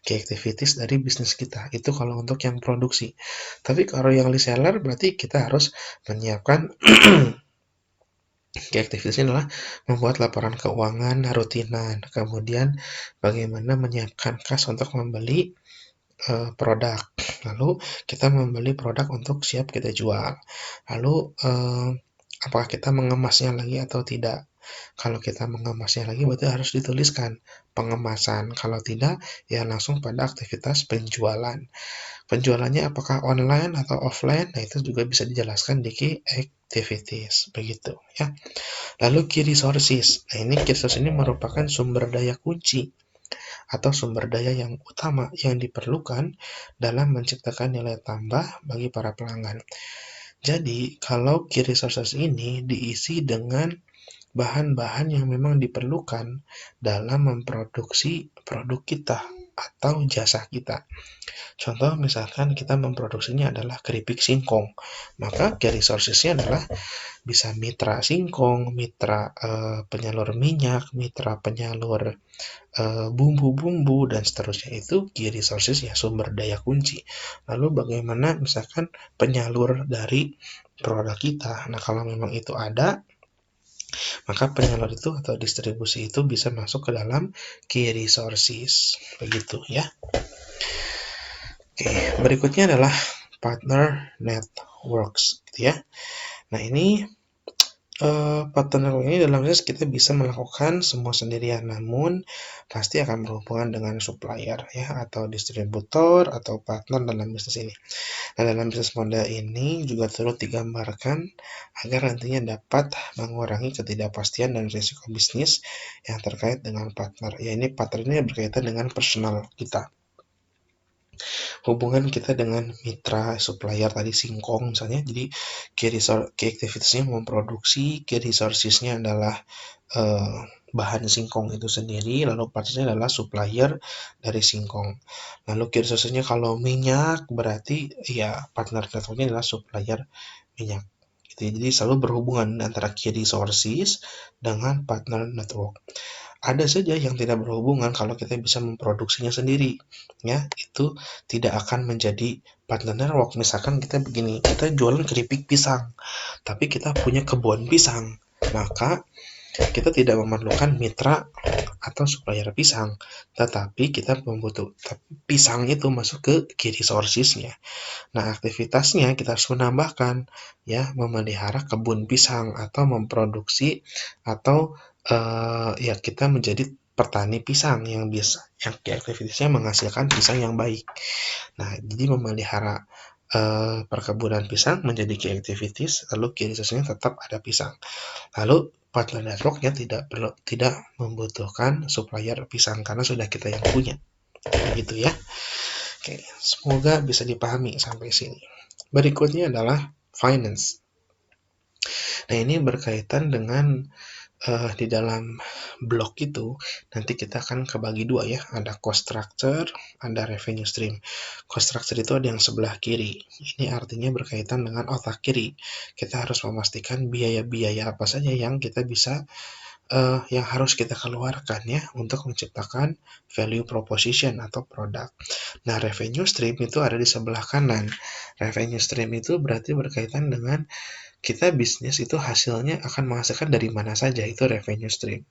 Key activities dari bisnis kita. Itu kalau untuk yang produksi. Tapi kalau yang reseller berarti kita harus menyiapkan key activities adalah membuat laporan keuangan rutinan, kemudian bagaimana menyiapkan kas untuk membeli produk. Lalu kita membeli produk untuk siap kita jual. Lalu apakah kita mengemasnya lagi atau tidak? Kalau kita mengemasnya lagi berarti harus dituliskan pengemasan. Kalau tidak, ya langsung pada aktivitas penjualan. Penjualannya apakah online atau offline? Nah, itu juga bisa dijelaskan di key activities. Begitu ya. Lalu key resources. Nah, ini key resources ini merupakan sumber daya kunci atau sumber daya yang utama yang diperlukan dalam menciptakan nilai tambah bagi para pelanggan. Jadi, kalau key resources ini diisi dengan bahan-bahan yang memang diperlukan dalam memproduksi produk kita atau jasa kita. Contoh misalkan kita memproduksinya adalah keripik singkong, maka key resources-nya adalah bisa mitra singkong, mitra penyalur minyak, mitra penyalur bumbu-bumbu, dan seterusnya. Itu key resources ya, sumber daya kunci. Lalu bagaimana misalkan penyalur dari produk kita. Nah, kalau memang itu ada, maka penyalur itu atau distribusi itu bisa masuk ke dalam key resources. Begitu ya. Oke, berikutnya adalah partner networks gitu ya. Nah, ini partner ini dalam bisnis kita bisa melakukan semua sendirian, namun pasti akan berhubungan dengan supplier ya, atau distributor atau partner dalam bisnis ini. Nah, dalam bisnis model ini juga turut digambarkan agar nantinya dapat mengurangi ketidakpastian dan risiko bisnis yang terkait dengan partner. Ya, ini partner ini berkaitan dengan personal kita. Hubungan kita dengan mitra supplier tadi singkong misalnya, jadi key activities-nya memproduksi, key resources-nya adalah bahan singkong itu sendiri, lalu partnernya adalah supplier dari singkong. Lalu key resources-nya kalau minyak berarti ya partner network-nya adalah supplier minyak. Gitu. Jadi selalu berhubungan antara key resources dengan partner network. Ada saja yang tidak berhubungan kalau kita bisa memproduksinya sendiri, ya itu tidak akan menjadi partner network. Misalkan kita begini, kita jualan keripik pisang, tapi kita punya kebun pisang, maka kita tidak memerlukan mitra atau supplier pisang, tetapi kita membutuhkan pisang itu masuk ke key resources-nya. Nah, aktivitasnya kita harus menambahkan ya, memelihara kebun pisang atau memproduksi atau ya kita menjadi petani pisang yang bisa yang aktivitasnya menghasilkan pisang yang baik. Nah, jadi memelihara perkebunan pisang menjadi key activities, lalu key resource-nya tetap ada pisang. Lalu partner network-nya tidak membutuhkan supplier pisang karena sudah kita yang punya. Begitu ya. Oke, semoga bisa dipahami sampai sini. Berikutnya adalah finance. Nah, ini berkaitan dengan di dalam blok itu nanti kita akan kebagi dua ya, ada cost structure, ada revenue stream. Cost structure itu ada yang sebelah kiri, ini artinya berkaitan dengan otak kiri. Kita harus memastikan biaya-biaya apa saja yang kita bisa yang harus kita keluarkan ya untuk menciptakan value proposition atau produk. Nah, revenue stream itu ada di sebelah kanan. Revenue stream itu berarti berkaitan dengan kita bisnis itu hasilnya akan menghasilkan dari mana saja, itu revenue stream.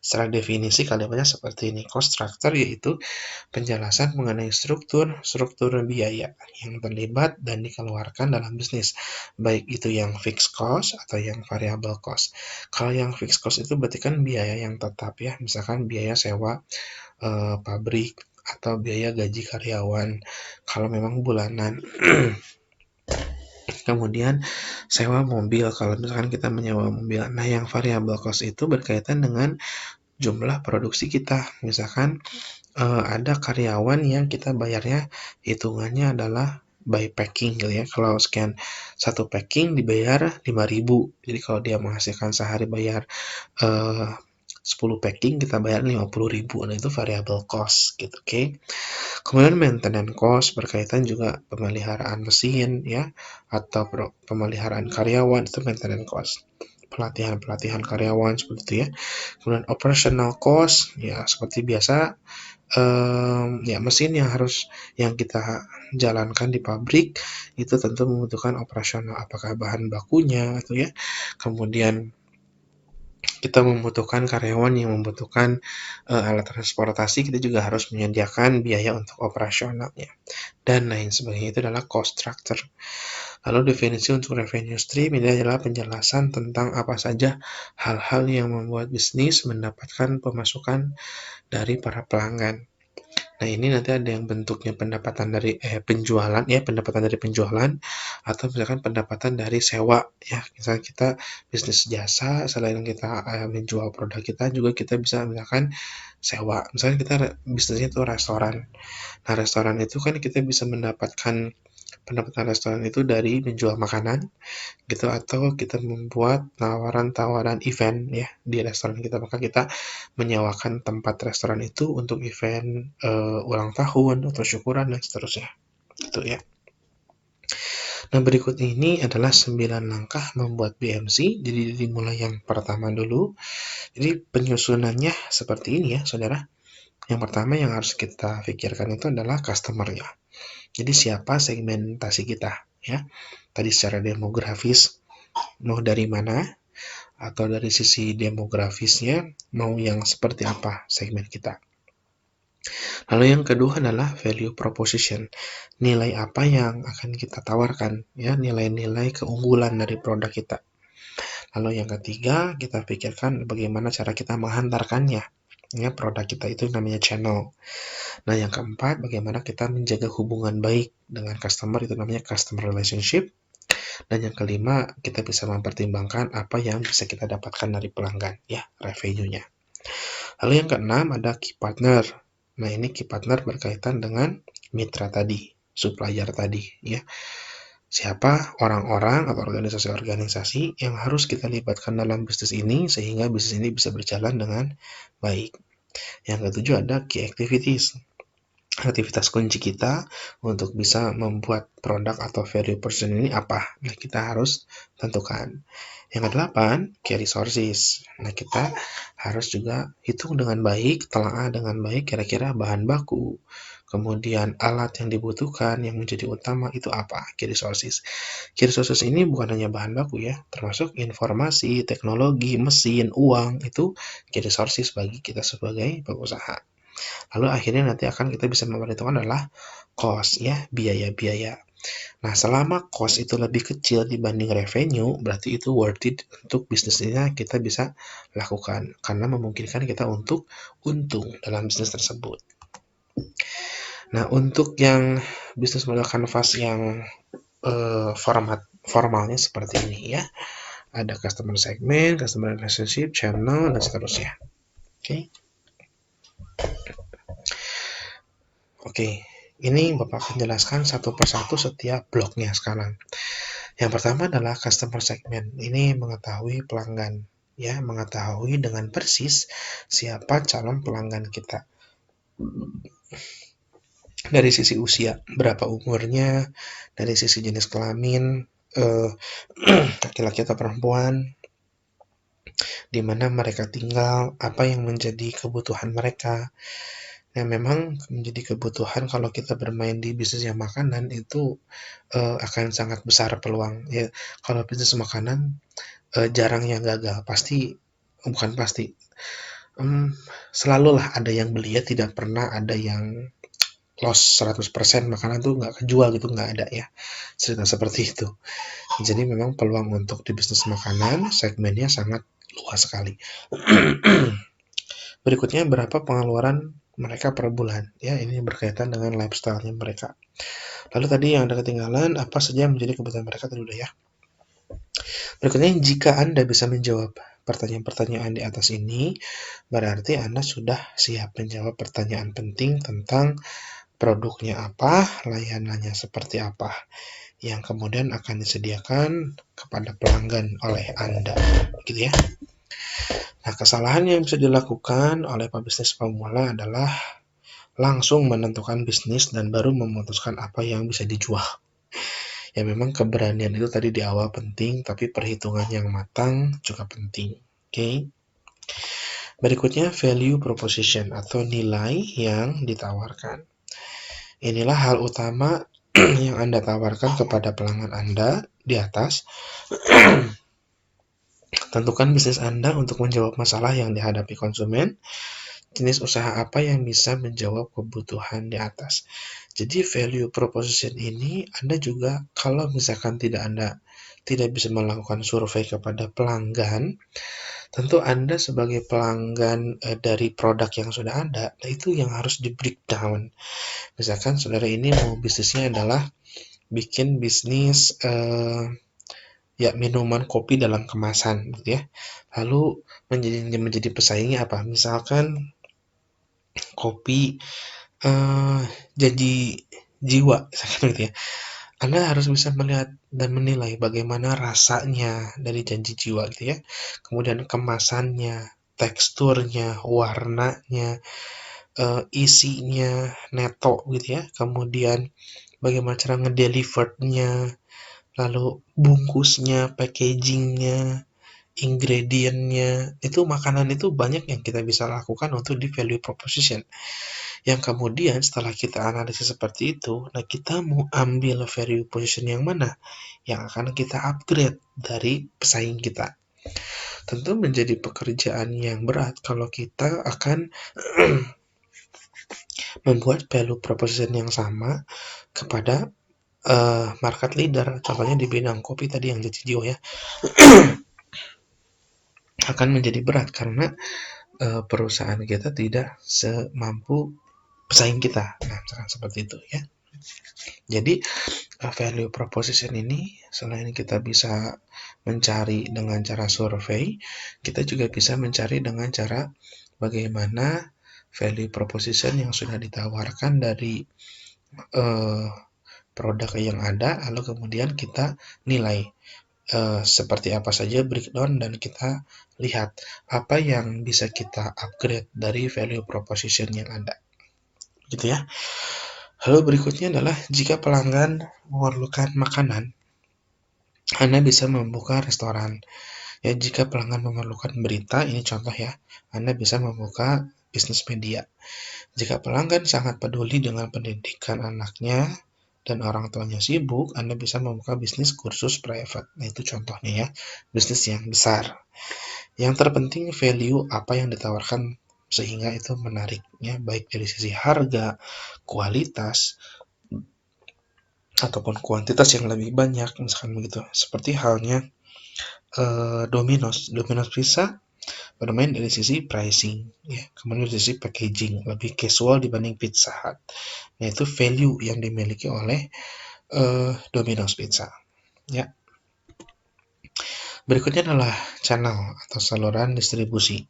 Secara definisi kalimatnya seperti ini. Cost structure yaitu penjelasan mengenai struktur biaya yang terlibat dan dikeluarkan dalam bisnis, baik itu yang fixed cost atau yang variable cost. Kalau yang fixed cost itu berarti kan biaya yang tetap ya, misalkan biaya sewa pabrik atau biaya gaji karyawan kalau memang bulanan. Kemudian sewa mobil kalau misalkan kita menyewa mobil. Nah, yang variable cost itu berkaitan dengan jumlah produksi kita. Misalkan ada karyawan yang kita bayarnya hitungannya adalah by packing gitu ya. Kalau sekian satu packing dibayar 5.000. Jadi kalau dia menghasilkan sehari bayar 10 packing, kita bayar 50.000. Nah, itu variable cost gitu, oke. Kemudian maintenance cost berkaitan juga pemeliharaan mesin ya, atau pemeliharaan karyawan, itu maintenance cost. Pelatihan karyawan seperti itu ya. Kemudian operational cost ya seperti biasa, ya mesin yang kita jalankan di pabrik itu tentu membutuhkan operasional, apakah bahan bakunya atau ya. Kemudian kita membutuhkan karyawan yang membutuhkan alat transportasi, kita juga harus menyediakan biaya untuk operasionalnya dan lain sebagainya. Itu adalah cost structure. Lalu definisi untuk revenue stream ini adalah penjelasan tentang apa saja hal-hal yang membuat bisnis mendapatkan pemasukan dari para pelanggan. Nah, ini nanti ada yang bentuknya pendapatan dari penjualan ya, pendapatan dari penjualan, atau misalkan pendapatan dari sewa ya. Misalnya kita bisnis jasa, selain kita menjual produk kita, juga kita bisa misalkan sewa. Misalnya kita bisnisnya itu restoran. Nah, restoran itu kan kita bisa mendapatkan pendapatan restoran itu dari menjual makanan gitu, atau kita membuat tawaran-tawaran event ya di restoran kita, maka kita menyewakan tempat restoran itu untuk event ulang tahun atau syukuran dan seterusnya gitu ya. Nah, berikut ini adalah 9 langkah membuat BMC. Jadi dimulai yang pertama dulu. Jadi penyusunannya seperti ini ya saudara. Yang pertama yang harus kita pikirkan itu adalah customer-nya. Jadi siapa segmentasi kita ya. Tadi secara demografis mau dari mana, atau dari sisi demografisnya mau yang seperti apa segmen kita. Lalu yang kedua adalah value proposition. Nilai apa yang akan kita tawarkan ya, nilai-nilai keunggulan dari produk kita. Lalu yang ketiga, kita pikirkan bagaimana cara kita menghantarkannya. Ya, produk kita itu namanya channel. Nah, yang keempat, bagaimana kita menjaga hubungan baik dengan customer, itu namanya customer relationship. Dan yang kelima, kita bisa mempertimbangkan apa yang bisa kita dapatkan dari pelanggan, ya, revenue-nya. Lalu yang keenam ada key partner. Nah, ini key partner berkaitan dengan mitra tadi, supplier tadi, ya. Siapa orang-orang atau organisasi-organisasi yang harus kita libatkan dalam bisnis ini sehingga bisnis ini bisa berjalan dengan baik. Yang ketujuh ada key activities. Aktivitas kunci kita untuk bisa membuat produk atau value person ini apa? Nah, kita harus tentukan. Yang kedelapan, key resources. Nah, kita harus juga hitung dengan baik, telaah dengan baik kira-kira bahan baku, kemudian alat yang dibutuhkan yang menjadi utama itu apa? Key resources. Key resources ini bukan hanya bahan baku ya, termasuk informasi, teknologi, mesin, uang, itu key resources bagi kita sebagai pengusaha. Lalu akhirnya nanti akan kita bisa memperhitungkan adalah cost ya, biaya-biaya. Nah, selama cost itu lebih kecil dibanding revenue, berarti itu worth it untuk bisnisnya kita bisa lakukan karena memungkinkan kita untuk untung dalam bisnis tersebut. Nah, untuk yang bisnis model canvas yang formalnya seperti ini ya. Ada customer segment, customer relationship, channel, dan seterusnya. Oke. Oke, ini Bapak akan jelaskan satu persatu setiap bloknya sekarang. Yang pertama adalah customer segment. Ini mengetahui pelanggan, ya, mengetahui dengan persis siapa calon pelanggan kita. Dari sisi usia, berapa umurnya, dari sisi jenis kelamin, laki-laki atau perempuan, di mana mereka tinggal, apa yang menjadi kebutuhan mereka. Nah, memang menjadi kebutuhan kalau kita bermain di bisnis yang makanan itu akan sangat besar peluang ya. Kalau bisnis makanan jarang yang gagal, bukan pasti, selalulah ada yang beli ya, tidak pernah ada yang loss 100% makanan tuh nggak kejual gitu, nggak ada ya cerita seperti itu. Jadi memang peluang untuk di bisnis makanan segmennya sangat luas sekali. Berikutnya berapa pengeluaran mereka per bulan ya, ini berkaitan dengan lifestyle-nya mereka. Lalu tadi yang ada ketinggalan, apa saja yang menjadi kebutuhan mereka tadi udah ya. Berikutnya, jika Anda bisa menjawab pertanyaan-pertanyaan di atas ini, berarti Anda sudah siap menjawab pertanyaan penting tentang produknya apa, layanannya seperti apa, yang kemudian akan disediakan kepada pelanggan oleh Anda, gitu ya. Nah, kesalahan yang bisa dilakukan oleh pebisnis pemula adalah langsung menentukan bisnis dan baru memutuskan apa yang bisa dijual. Ya memang keberanian itu tadi di awal penting, tapi perhitungan yang matang juga penting. Oke. Berikutnya value proposition atau nilai yang ditawarkan. Inilah hal utama yang Anda tawarkan kepada pelanggan Anda di atas. Tentukan bisnis Anda untuk menjawab masalah yang dihadapi konsumen. Jenis usaha apa yang bisa menjawab kebutuhan di atas. Jadi value proposition ini Anda juga kalau misalkan Anda tidak bisa melakukan survei kepada pelanggan, tentu Anda sebagai pelanggan dari produk yang sudah ada, nah itu yang harus di breakdown. Misalkan saudara ini mau bisnisnya adalah bikin bisnis ya minuman kopi dalam kemasan gitu ya. Lalu menjadi pesaingnya apa? Misalkan kopi janji jiwa misalkan gitu ya. Anda harus bisa melihat dan menilai bagaimana rasanya dari janji jiwa gitu ya. Kemudian kemasannya, teksturnya, warnanya, isinya, neto gitu ya. Kemudian bagaimana cara ngedeliverednya, lalu bungkusnya, packagingnya, ingredientnya, itu makanan itu banyak yang kita bisa lakukan untuk di value proposition. Yang kemudian setelah kita analisis seperti itu, nah kita mau ambil value position yang mana yang akan kita upgrade dari pesaing kita. Tentu menjadi pekerjaan yang berat kalau kita akan membuat value proposition yang sama kepada market leader, contohnya di bidang kopi tadi yang jadi Cio ya, akan menjadi berat karena perusahaan kita tidak semampu pesaing kita. Nah, misalkan seperti itu ya. Jadi value proposition ini selain kita bisa mencari dengan cara survei, kita juga bisa mencari dengan cara bagaimana value proposition yang sudah ditawarkan dari produk yang ada, lalu kemudian kita nilai seperti apa saja breakdown dan kita lihat apa yang bisa kita upgrade dari value proposition yang ada, gitu ya. Lalu berikutnya adalah jika pelanggan memerlukan makanan, Anda bisa membuka restoran. Ya, jika pelanggan memerlukan berita, ini contoh ya, Anda bisa membuka bisnis media. Jika pelanggan sangat peduli dengan pendidikan anaknya dan orang tuanya sibuk, Anda bisa membuka bisnis kursus private. Nah, itu contohnya ya, bisnis yang besar. Yang terpenting value apa yang ditawarkan sehingga itu menariknya baik dari sisi harga, kualitas, ataupun kuantitas yang lebih banyak, misalkan begitu. Seperti halnya Domino's Pizza bermain dari sisi pricing, ya, kemudian dari sisi packaging lebih casual dibanding Pizza Hut. Nah, itu value yang dimiliki oleh Domino's Pizza. Ya. Berikutnya adalah channel atau saluran distribusi.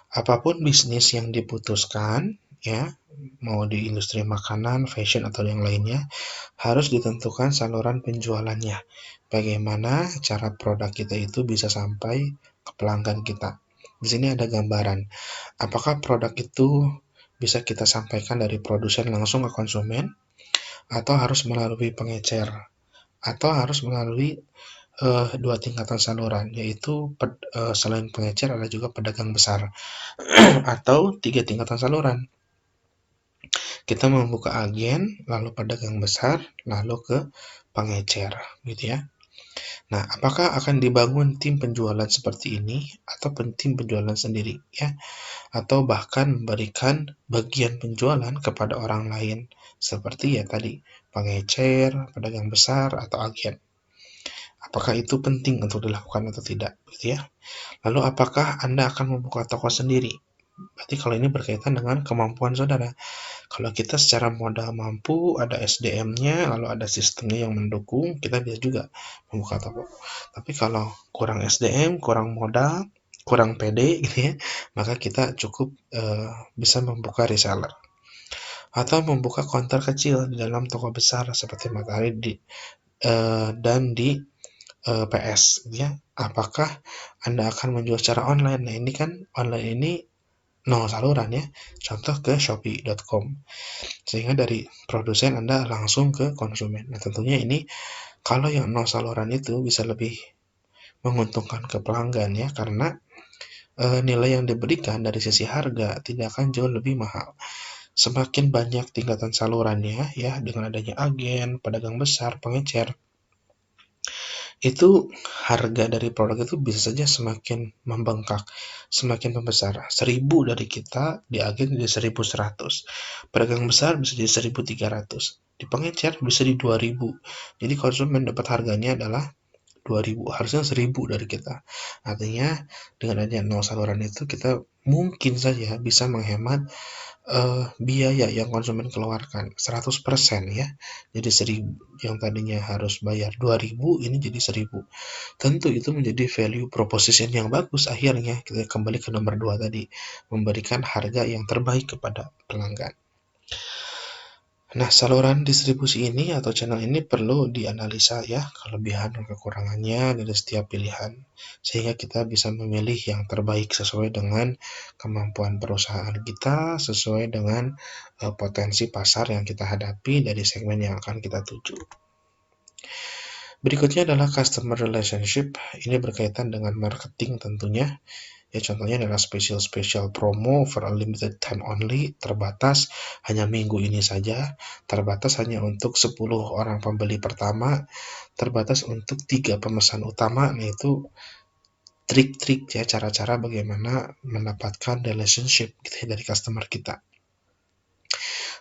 Apapun bisnis yang diputuskan, ya, mau di industri makanan, fashion atau yang lainnya, harus ditentukan saluran penjualannya. Bagaimana cara produk kita itu bisa sampai ke pelanggan kita. Di sini ada gambaran. Apakah produk itu bisa kita sampaikan dari produsen langsung ke konsumen, atau harus melalui pengecer, atau harus melalui dua tingkatan saluran, yaitu selain pengecer ada juga pedagang besar, atau tiga tingkatan saluran. Kita membuka agen, lalu pedagang besar, lalu ke pengecer, gitu ya. Nah, apakah akan dibangun tim penjualan seperti ini atau tim penjualan sendiri ya? Atau bahkan memberikan bagian penjualan kepada orang lain seperti ya tadi, pengecer, pedagang besar atau agen. Apakah itu penting untuk dilakukan atau tidak, gitu ya? Lalu apakah Anda akan membuka toko sendiri? Berarti kalau ini berkaitan dengan kemampuan saudara. Kalau kita secara modal mampu, ada SDM-nya, lalu ada sistemnya yang mendukung, kita bisa juga membuka toko. Tapi kalau kurang SDM, kurang modal, kurang pede gitu ya, maka kita cukup bisa membuka reseller atau membuka counter kecil di dalam toko besar seperti Matahari dan di PS ya. Apakah Anda akan menjual secara online? Nah, ini kan online ini nol saluran ya. Contoh ke shopee.com. Sehingga dari produsen Anda langsung ke konsumen. Nah, tentunya ini kalau yang nol saluran itu bisa lebih menguntungkan ke pelanggan ya, karena nilai yang diberikan dari sisi harga tidak akan jauh lebih mahal. Semakin banyak tingkatan salurannya ya, dengan adanya agen, pedagang besar, pengecer, itu harga dari produk itu bisa saja semakin membengkak, semakin membesar. 1.000 dari kita di agen jadi 1.100, pedagang besar bisa jadi 1.300, di pengecer bisa di 2.000. Jadi konsumen dapat harganya adalah 2.000, harusnya 1.000 dari kita. Artinya dengan adanya nol saluran itu kita mungkin saja bisa menghemat biaya yang konsumen keluarkan 100% ya. Jadi 1.000 yang tadinya harus bayar 2.000 ini jadi 1.000. Tentu itu menjadi value proposition yang bagus, akhirnya kita kembali ke nomor 2 tadi, memberikan harga yang terbaik kepada pelanggan. Nah, saluran distribusi ini atau channel ini perlu dianalisa ya, kelebihan dan kekurangannya dari setiap pilihan, sehingga kita bisa memilih yang terbaik sesuai dengan kemampuan perusahaan kita, sesuai dengan potensi pasar yang kita hadapi dari segmen yang akan kita tuju. Berikutnya adalah customer relationship. Ini berkaitan dengan marketing tentunya. Ya, contohnya adalah special promo for a limited time only, terbatas hanya minggu ini saja, terbatas hanya untuk 10 orang pembeli pertama, terbatas untuk 3 pemesan utama. Nah, itu trik-trik ya, cara-cara bagaimana mendapatkan relationship gitu ya, dari customer kita.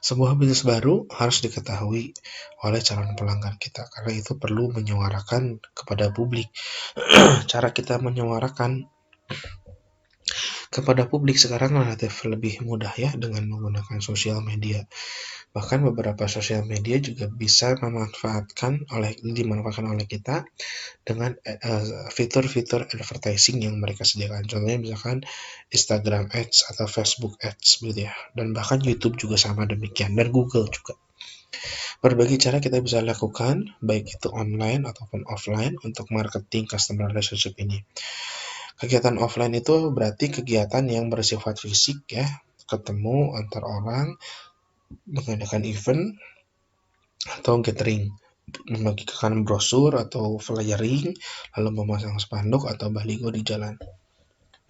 Sebuah bisnis baru harus diketahui oleh calon pelanggan kita, karena itu perlu menyuarakan kepada publik. Cara kita menyuarakan kepada publik sekarang relatif lebih mudah ya, dengan menggunakan sosial media. Bahkan beberapa sosial media juga bisa dimanfaatkan oleh kita dengan fitur-fitur advertising yang mereka sediakan. Contohnya misalkan Instagram Ads atau Facebook Ads gitu ya. Dan bahkan YouTube juga sama demikian, dan Google juga. Berbagai cara kita bisa lakukan, baik itu online ataupun offline, untuk marketing customer relationship ini. Kegiatan offline itu berarti kegiatan yang bersifat fisik ya, ketemu antar orang, mengadakan event atau gathering, membagikan brosur atau flyering, lalu memasang spanduk atau baliho di jalan.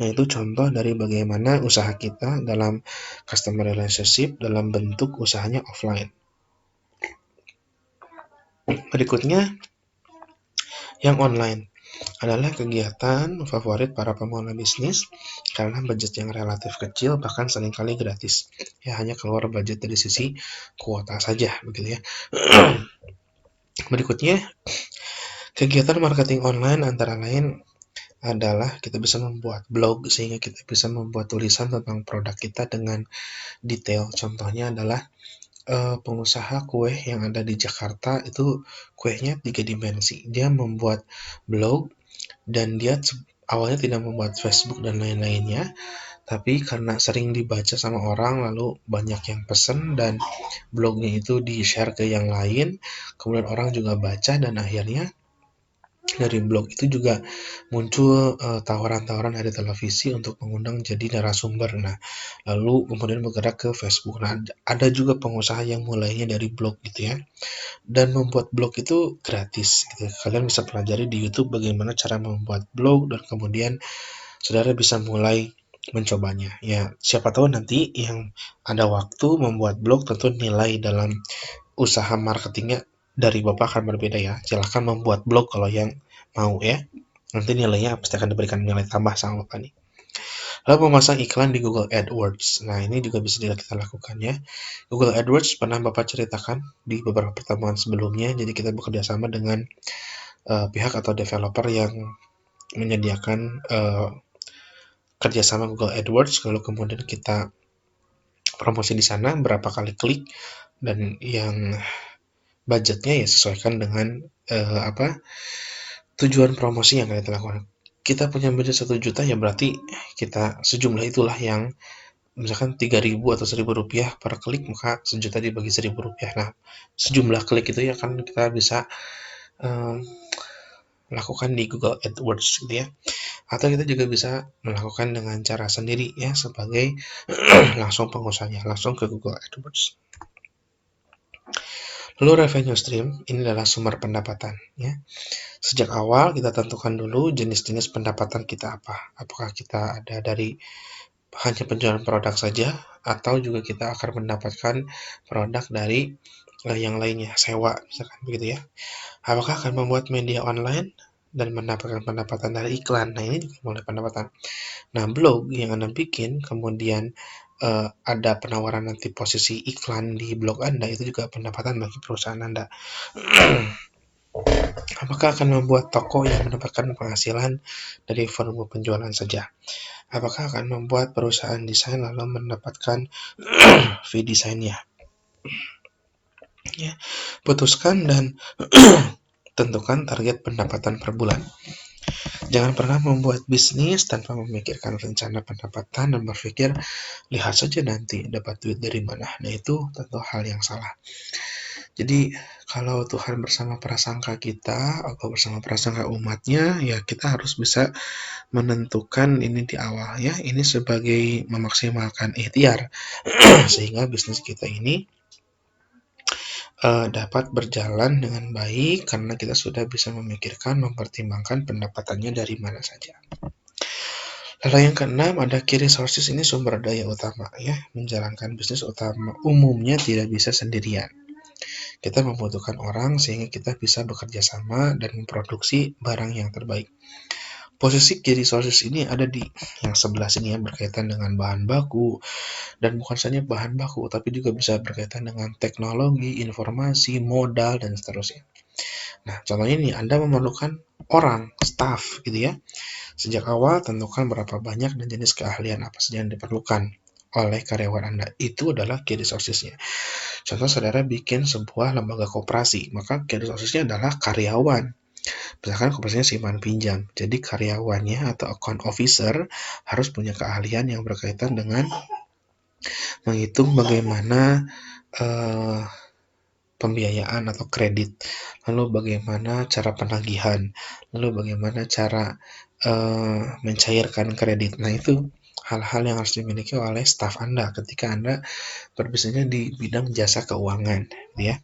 Nah, itu contoh dari bagaimana usaha kita dalam customer relationship dalam bentuk usahanya offline. Berikutnya, yang online adalah kegiatan favorit para pemula bisnis karena budget yang relatif kecil, bahkan seringkali gratis. Ya, hanya keluar budget dari sisi kuota saja begitu ya. Berikutnya, kegiatan marketing online antara lain adalah kita bisa membuat blog, sehingga kita bisa membuat tulisan tentang produk kita dengan detail. Contohnya adalah pengusaha kue yang ada di Jakarta, itu kuenya 3 dimensi. Dia membuat blog dan dia awalnya tidak membuat Facebook dan lain-lainnya, tapi karena sering dibaca sama orang, lalu banyak yang pesen dan blognya itu di-share ke yang lain, kemudian orang juga baca, dan akhirnya dari blog itu juga muncul tawaran-tawaran dari televisi untuk mengundang jadi narasumber. Nah, lalu kemudian bergerak ke Facebook. Nah, ada juga pengusaha yang mulainya dari blog gitu ya. Dan membuat blog itu gratis gitu. Kalian bisa pelajari di YouTube bagaimana cara membuat blog, dan kemudian saudara bisa mulai mencobanya. Ya, siapa tahu nanti yang ada waktu membuat blog, tentu nilai dalam usaha marketingnya dari Bapak akan berbeda ya. Silahkan membuat blog kalau yang mau ya. Nanti nilainya pasti akan diberikan nilai tambah sama Bapak nih. Lalu memasang iklan di Google AdWords. Nah, ini juga bisa kita lakukan ya. Google AdWords pernah Bapak ceritakan di beberapa pertemuan sebelumnya. Jadi kita bekerja sama dengan pihak atau developer yang menyediakan kerjasama Google AdWords, lalu kemudian kita promosi di sana, berapa kali klik, dan yang budgetnya ya sesuaikan dengan tujuan promosi yang kita lakukan. kita punya budget 1 juta, ya berarti kita sejumlah itulah yang misalkan 3.000 atau Rp1.000 per klik, maka 1 juta dibagi Rp1.000. Nah, sejumlah klik itu ya kan kita bisa lakukan di Google AdWords gitu ya. Atau kita juga bisa melakukan dengan cara sendiri ya, sebagai langsung pengusahanya, langsung ke Google AdWords. Lalu revenue stream ini adalah sumber pendapatan ya. Sejak awal kita tentukan dulu jenis-jenis pendapatan kita apa. Apakah kita ada dari hanya penjualan produk saja, atau juga kita akan mendapatkan produk dari yang lainnya, sewa misalkan begitu ya. Apakah akan membuat media online dan mendapatkan pendapatan dari iklan. Nah, ini juga mulai pendapatan. Nah, blog yang Anda bikin, kemudian ada penawaran nanti posisi iklan di blog Anda, itu juga pendapatan bagi perusahaan Anda. Apakah akan membuat toko yang mendapatkan penghasilan dari volume penjualan saja? Apakah akan membuat perusahaan desain lalu mendapatkan fee desainnya? Ya, putuskan dan tentukan target pendapatan per bulan. Jangan pernah membuat bisnis tanpa memikirkan rencana pendapatan dan berpikir, lihat saja nanti dapat duit dari mana. Nah, itu tentu hal yang salah. Jadi, kalau Tuhan bersama prasangka kita, atau bersama prasangka umatnya, ya kita harus bisa menentukan ini di awal ya. Ini sebagai memaksimalkan ikhtiar, sehingga bisnis kita ini dapat berjalan dengan baik karena kita sudah bisa memikirkan, mempertimbangkan pendapatannya dari mana saja. Lalu yang keenam, ada key resources, ini sumber daya utama ya. Menjalankan bisnis utama umumnya tidak bisa sendirian. Kita membutuhkan orang sehingga kita bisa bekerja sama dan memproduksi barang yang terbaik. Posisi key resources ini ada di yang sebelah sini ya, berkaitan dengan bahan baku, dan bukan saja bahan baku, tapi juga bisa berkaitan dengan teknologi, informasi, modal, dan seterusnya. Nah, contohnya ini, Anda memerlukan orang, staff gitu ya. Sejak awal tentukan berapa banyak dan jenis keahlian apa saja yang diperlukan oleh karyawan Anda. Itu adalah key resources-nya. Contoh, saudara bikin sebuah lembaga koperasi, maka key resources-nya adalah karyawan. Misalkan koperasinya simpan pinjam, jadi karyawannya atau account officer harus punya keahlian yang berkaitan dengan menghitung bagaimana pembiayaan atau kredit, lalu bagaimana cara penagihan, lalu bagaimana cara mencairkan kredit. Nah, itu hal-hal yang harus dimiliki oleh staf Anda ketika Anda berbisnisnya di bidang jasa keuangan, ya.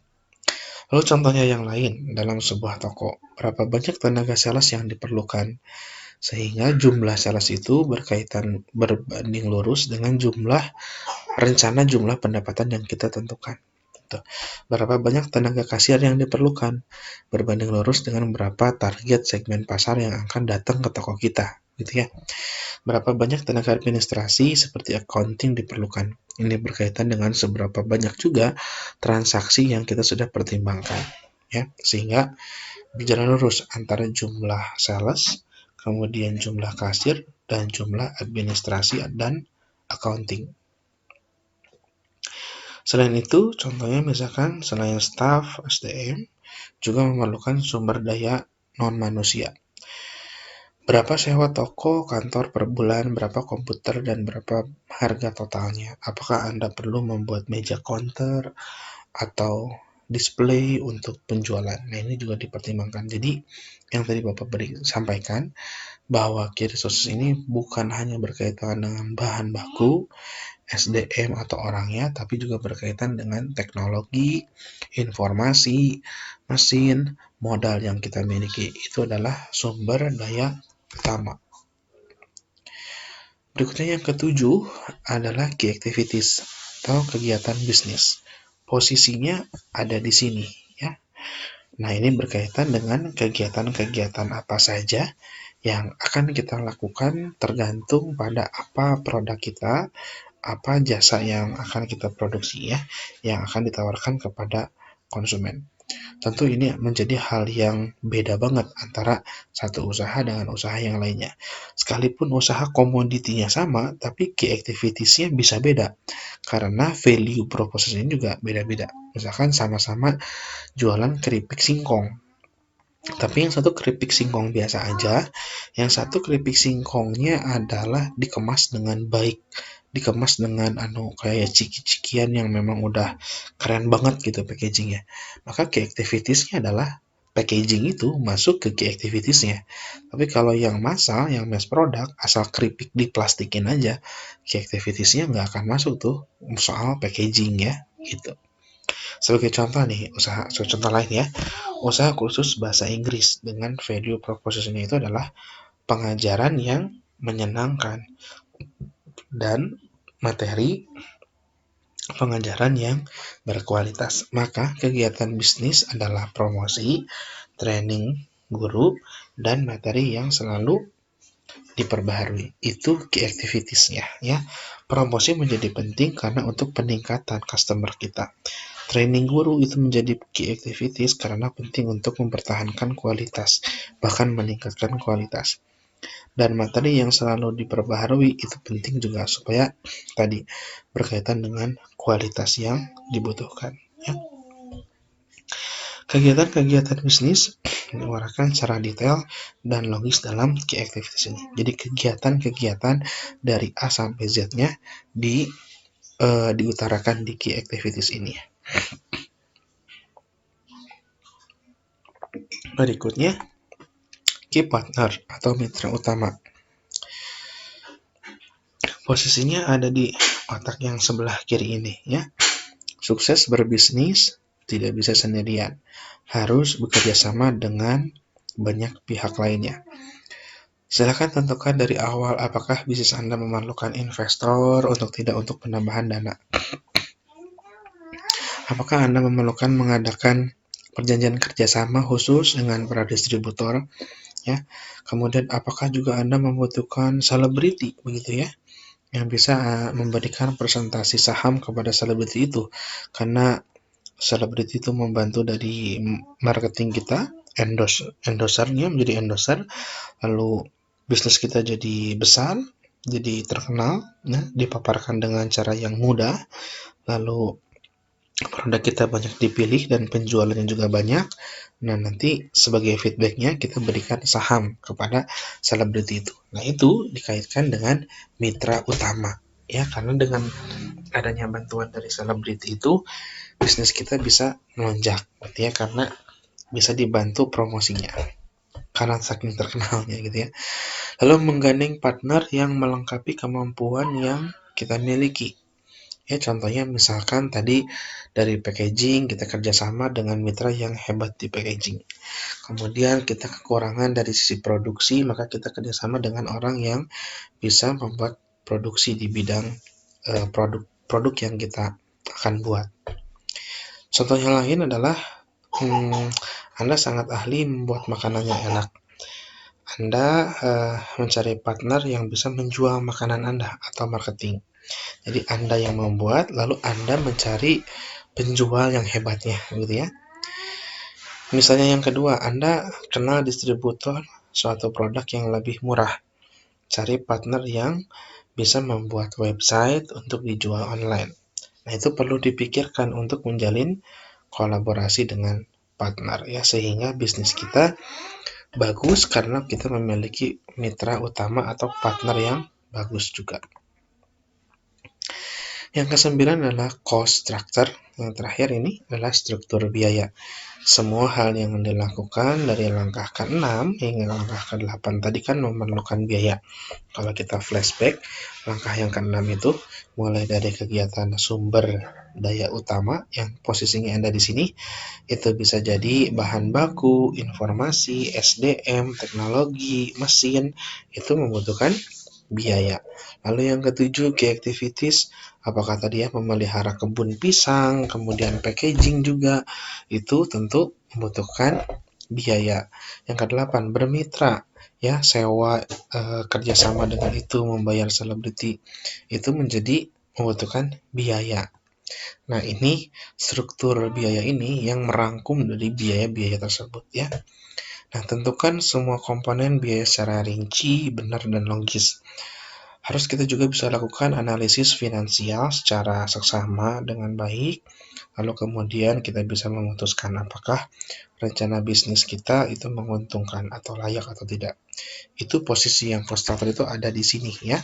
Lalu contohnya yang lain, dalam sebuah toko, berapa banyak tenaga sales yang diperlukan, sehingga jumlah sales itu berkaitan berbanding lurus dengan rencana jumlah pendapatan yang kita tentukan. Berapa banyak tenaga kasir yang diperlukan, berbanding lurus dengan berapa target segmen pasar yang akan datang ke toko kita, gitu ya. Berapa banyak tenaga administrasi seperti accounting diperlukan. Ini berkaitan dengan seberapa banyak juga transaksi yang kita sudah pertimbangkan, ya, sehingga berjalan lurus antara jumlah sales, kemudian jumlah kasir, dan jumlah administrasi dan accounting. Selain itu, contohnya misalkan selain staff SDM, juga memerlukan sumber daya non-manusia. Berapa sewa toko, kantor per bulan, berapa komputer, dan berapa harga totalnya. Apakah Anda perlu membuat meja counter atau display untuk penjualan? Nah, ini juga dipertimbangkan. Jadi, yang tadi Bapak sampaikan, bahwa key resources ini bukan hanya berkaitan dengan bahan baku, SDM atau orangnya, tapi juga berkaitan dengan teknologi, informasi, mesin, modal yang kita miliki. Itu adalah sumber daya utama. Berikutnya yang ketujuh adalah key activities atau kegiatan bisnis. Posisinya ada di sini ya. Nah, ini berkaitan dengan kegiatan-kegiatan apa saja yang akan kita lakukan tergantung pada apa produk kita, apa jasa yang akan kita produksi ya, yang akan ditawarkan kepada konsumen. Tentu ini menjadi hal yang beda banget antara satu usaha dengan usaha yang lainnya. Sekalipun usaha komoditinya sama, tapi key activitiesnya bisa beda. Karena value proposition juga beda-beda. Misalkan sama-sama jualan keripik singkong. Tapi yang satu keripik singkong biasa aja, yang satu keripik singkongnya adalah dikemas dengan baik, dikemas dengan kayak ciki-cikian yang memang udah keren banget gitu packagingnya. Maka key activitiesnya adalah packaging itu masuk ke key activitiesnya. Tapi kalau yang massal, yang mass product, asal keripik diplastikin aja, key activitiesnya nggak akan masuk tuh soal packaging ya, gitu. Sebagai contoh nih, contoh lain ya, usaha khusus bahasa Inggris dengan value proposition itu adalah pengajaran yang menyenangkan dan materi pengajaran yang berkualitas. Maka kegiatan bisnis adalah promosi, training guru, dan materi yang selalu diperbaharui. Itu key activitiesnya ya. Promosi menjadi penting karena untuk peningkatan customer kita. Training guru itu menjadi key activities karena penting untuk mempertahankan kualitas, bahkan meningkatkan kualitas. Dan materi yang selalu diperbaharui itu penting juga supaya tadi berkaitan dengan kualitas yang dibutuhkan. Ya. Kegiatan-kegiatan bisnis diuraikan secara detail dan logis dalam key activities ini. Jadi kegiatan-kegiatan dari A sampai Z-nya diutarakan di key activities ini. Berikutnya, key partner atau mitra utama. Posisinya ada di otak yang sebelah kiri ini ya. Sukses berbisnis tidak bisa sendirian. Harus bekerja sama dengan banyak pihak lainnya. Silakan tentukan dari awal apakah bisnis Anda memerlukan investor untuk penambahan dana. Apakah Anda memerlukan mengadakan perjanjian kerjasama khusus dengan para distributor ya. Kemudian apakah juga Anda membutuhkan selebriti begitu ya, yang bisa memberikan presentasi saham kepada selebriti itu, karena selebriti itu membantu dari marketing kita, endorsernya menjadi endorser, lalu bisnis kita jadi besar, jadi terkenal, ya, dipaparkan dengan cara yang mudah, lalu produk kita banyak dipilih dan penjualannya juga banyak. Nah, nanti sebagai feedbacknya kita berikan saham kepada selebriti itu. Nah, itu dikaitkan dengan mitra utama. Ya, karena dengan adanya bantuan dari selebriti itu, bisnis kita bisa melonjak. Gitu ya, karena bisa dibantu promosinya. Karena saking terkenalnya gitu ya. Lalu menggandeng partner yang melengkapi kemampuan yang kita miliki. Ya, contohnya misalkan tadi dari packaging kita kerjasama dengan mitra yang hebat di packaging. Kemudian kita kekurangan dari sisi produksi, maka kita kerjasama dengan orang yang bisa membuat produksi di bidang produk yang kita akan buat. Contoh yang lain adalah Anda sangat ahli membuat makanan yang enak. Anda mencari partner yang bisa menjual makanan Anda atau marketing. Jadi Anda yang membuat, lalu Anda mencari penjual yang hebatnya, gitu ya. Misalnya yang kedua, Anda kenal distributor suatu produk yang lebih murah. Cari partner yang bisa membuat website untuk dijual online. Nah, itu perlu dipikirkan untuk menjalin kolaborasi dengan partner ya, sehingga bisnis kita bagus karena kita memiliki mitra utama atau partner yang bagus juga. Yang kesembilan adalah cost structure. Yang terakhir ini adalah struktur biaya. Semua hal yang dilakukan dari langkah ke-6 hingga langkah ke-8 tadi kan memerlukan biaya. Kalau kita flashback, langkah yang ke-6 itu mulai dari kegiatan sumber daya utama yang posisinya ada di sini, itu bisa jadi bahan baku, informasi, SDM, teknologi, mesin, itu membutuhkan biaya. Lalu yang ketujuh, key activities, apakah tadi ya memelihara kebun pisang, kemudian packaging juga, itu tentu membutuhkan biaya. Yang kedelapan, bermitra, ya sewa, kerjasama dengan itu, membayar selebriti, itu menjadi membutuhkan biaya. Nah, ini struktur biaya ini yang merangkum dari biaya-biaya tersebut ya. Nah, tentukan semua komponen biaya secara rinci, benar dan logis. Harus kita juga bisa lakukan analisis finansial secara seksama dengan baik, lalu kemudian kita bisa memutuskan apakah rencana bisnis kita itu menguntungkan atau layak atau tidak. Itu posisi yang frustrator itu ada di sini ya,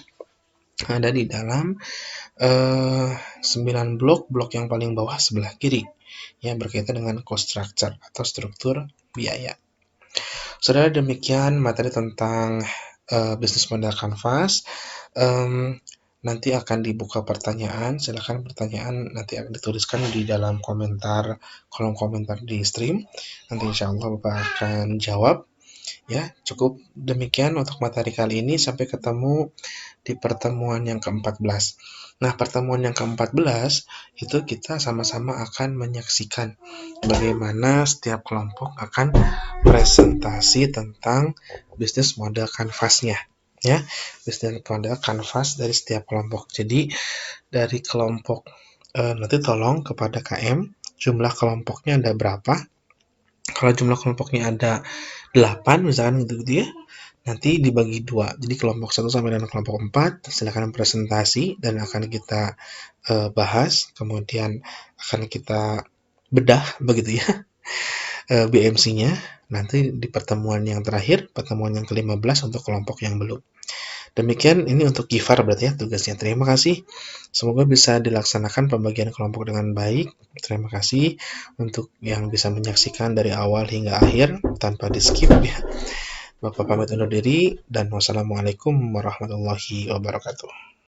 ada di dalam 9 blok yang paling bawah sebelah kiri, yang berkaitan dengan cost structure atau struktur biaya. Saudara, demikian materi tentang bisnis model kanvas. Nanti akan dibuka pertanyaan, silakan pertanyaan nanti akan dituliskan di dalam komentar, kolom komentar di stream. Nanti insya Allah Bapak akan jawab. Ya, cukup demikian untuk materi kali ini. Sampai ketemu di pertemuan yang ke-14. Nah, pertemuan yang ke-14 itu kita sama-sama akan menyaksikan bagaimana setiap kelompok akan presentasi tentang bisnis model kanvasnya. Ya, bisnis model kanvas dari setiap kelompok. Jadi, dari kelompok nanti tolong kepada KM, jumlah kelompoknya ada berapa? Kalau jumlah kelompoknya ada 8 misalkan gitu ya, nanti dibagi 2. Jadi kelompok 1 sampai dengan kelompok 4 silakan presentasi dan akan kita bahas, kemudian akan kita bedah begitu ya BMC-nya. Nanti di pertemuan yang terakhir, pertemuan yang ke-15 untuk kelompok yang belum. Demikian, ini untuk Gifar berarti ya tugasnya. Terima kasih. Semoga bisa dilaksanakan pembagian kelompok dengan baik. Terima kasih untuk yang bisa menyaksikan dari awal hingga akhir tanpa di skip ya. Bapak pamit undur diri dan wassalamualaikum warahmatullahi wabarakatuh.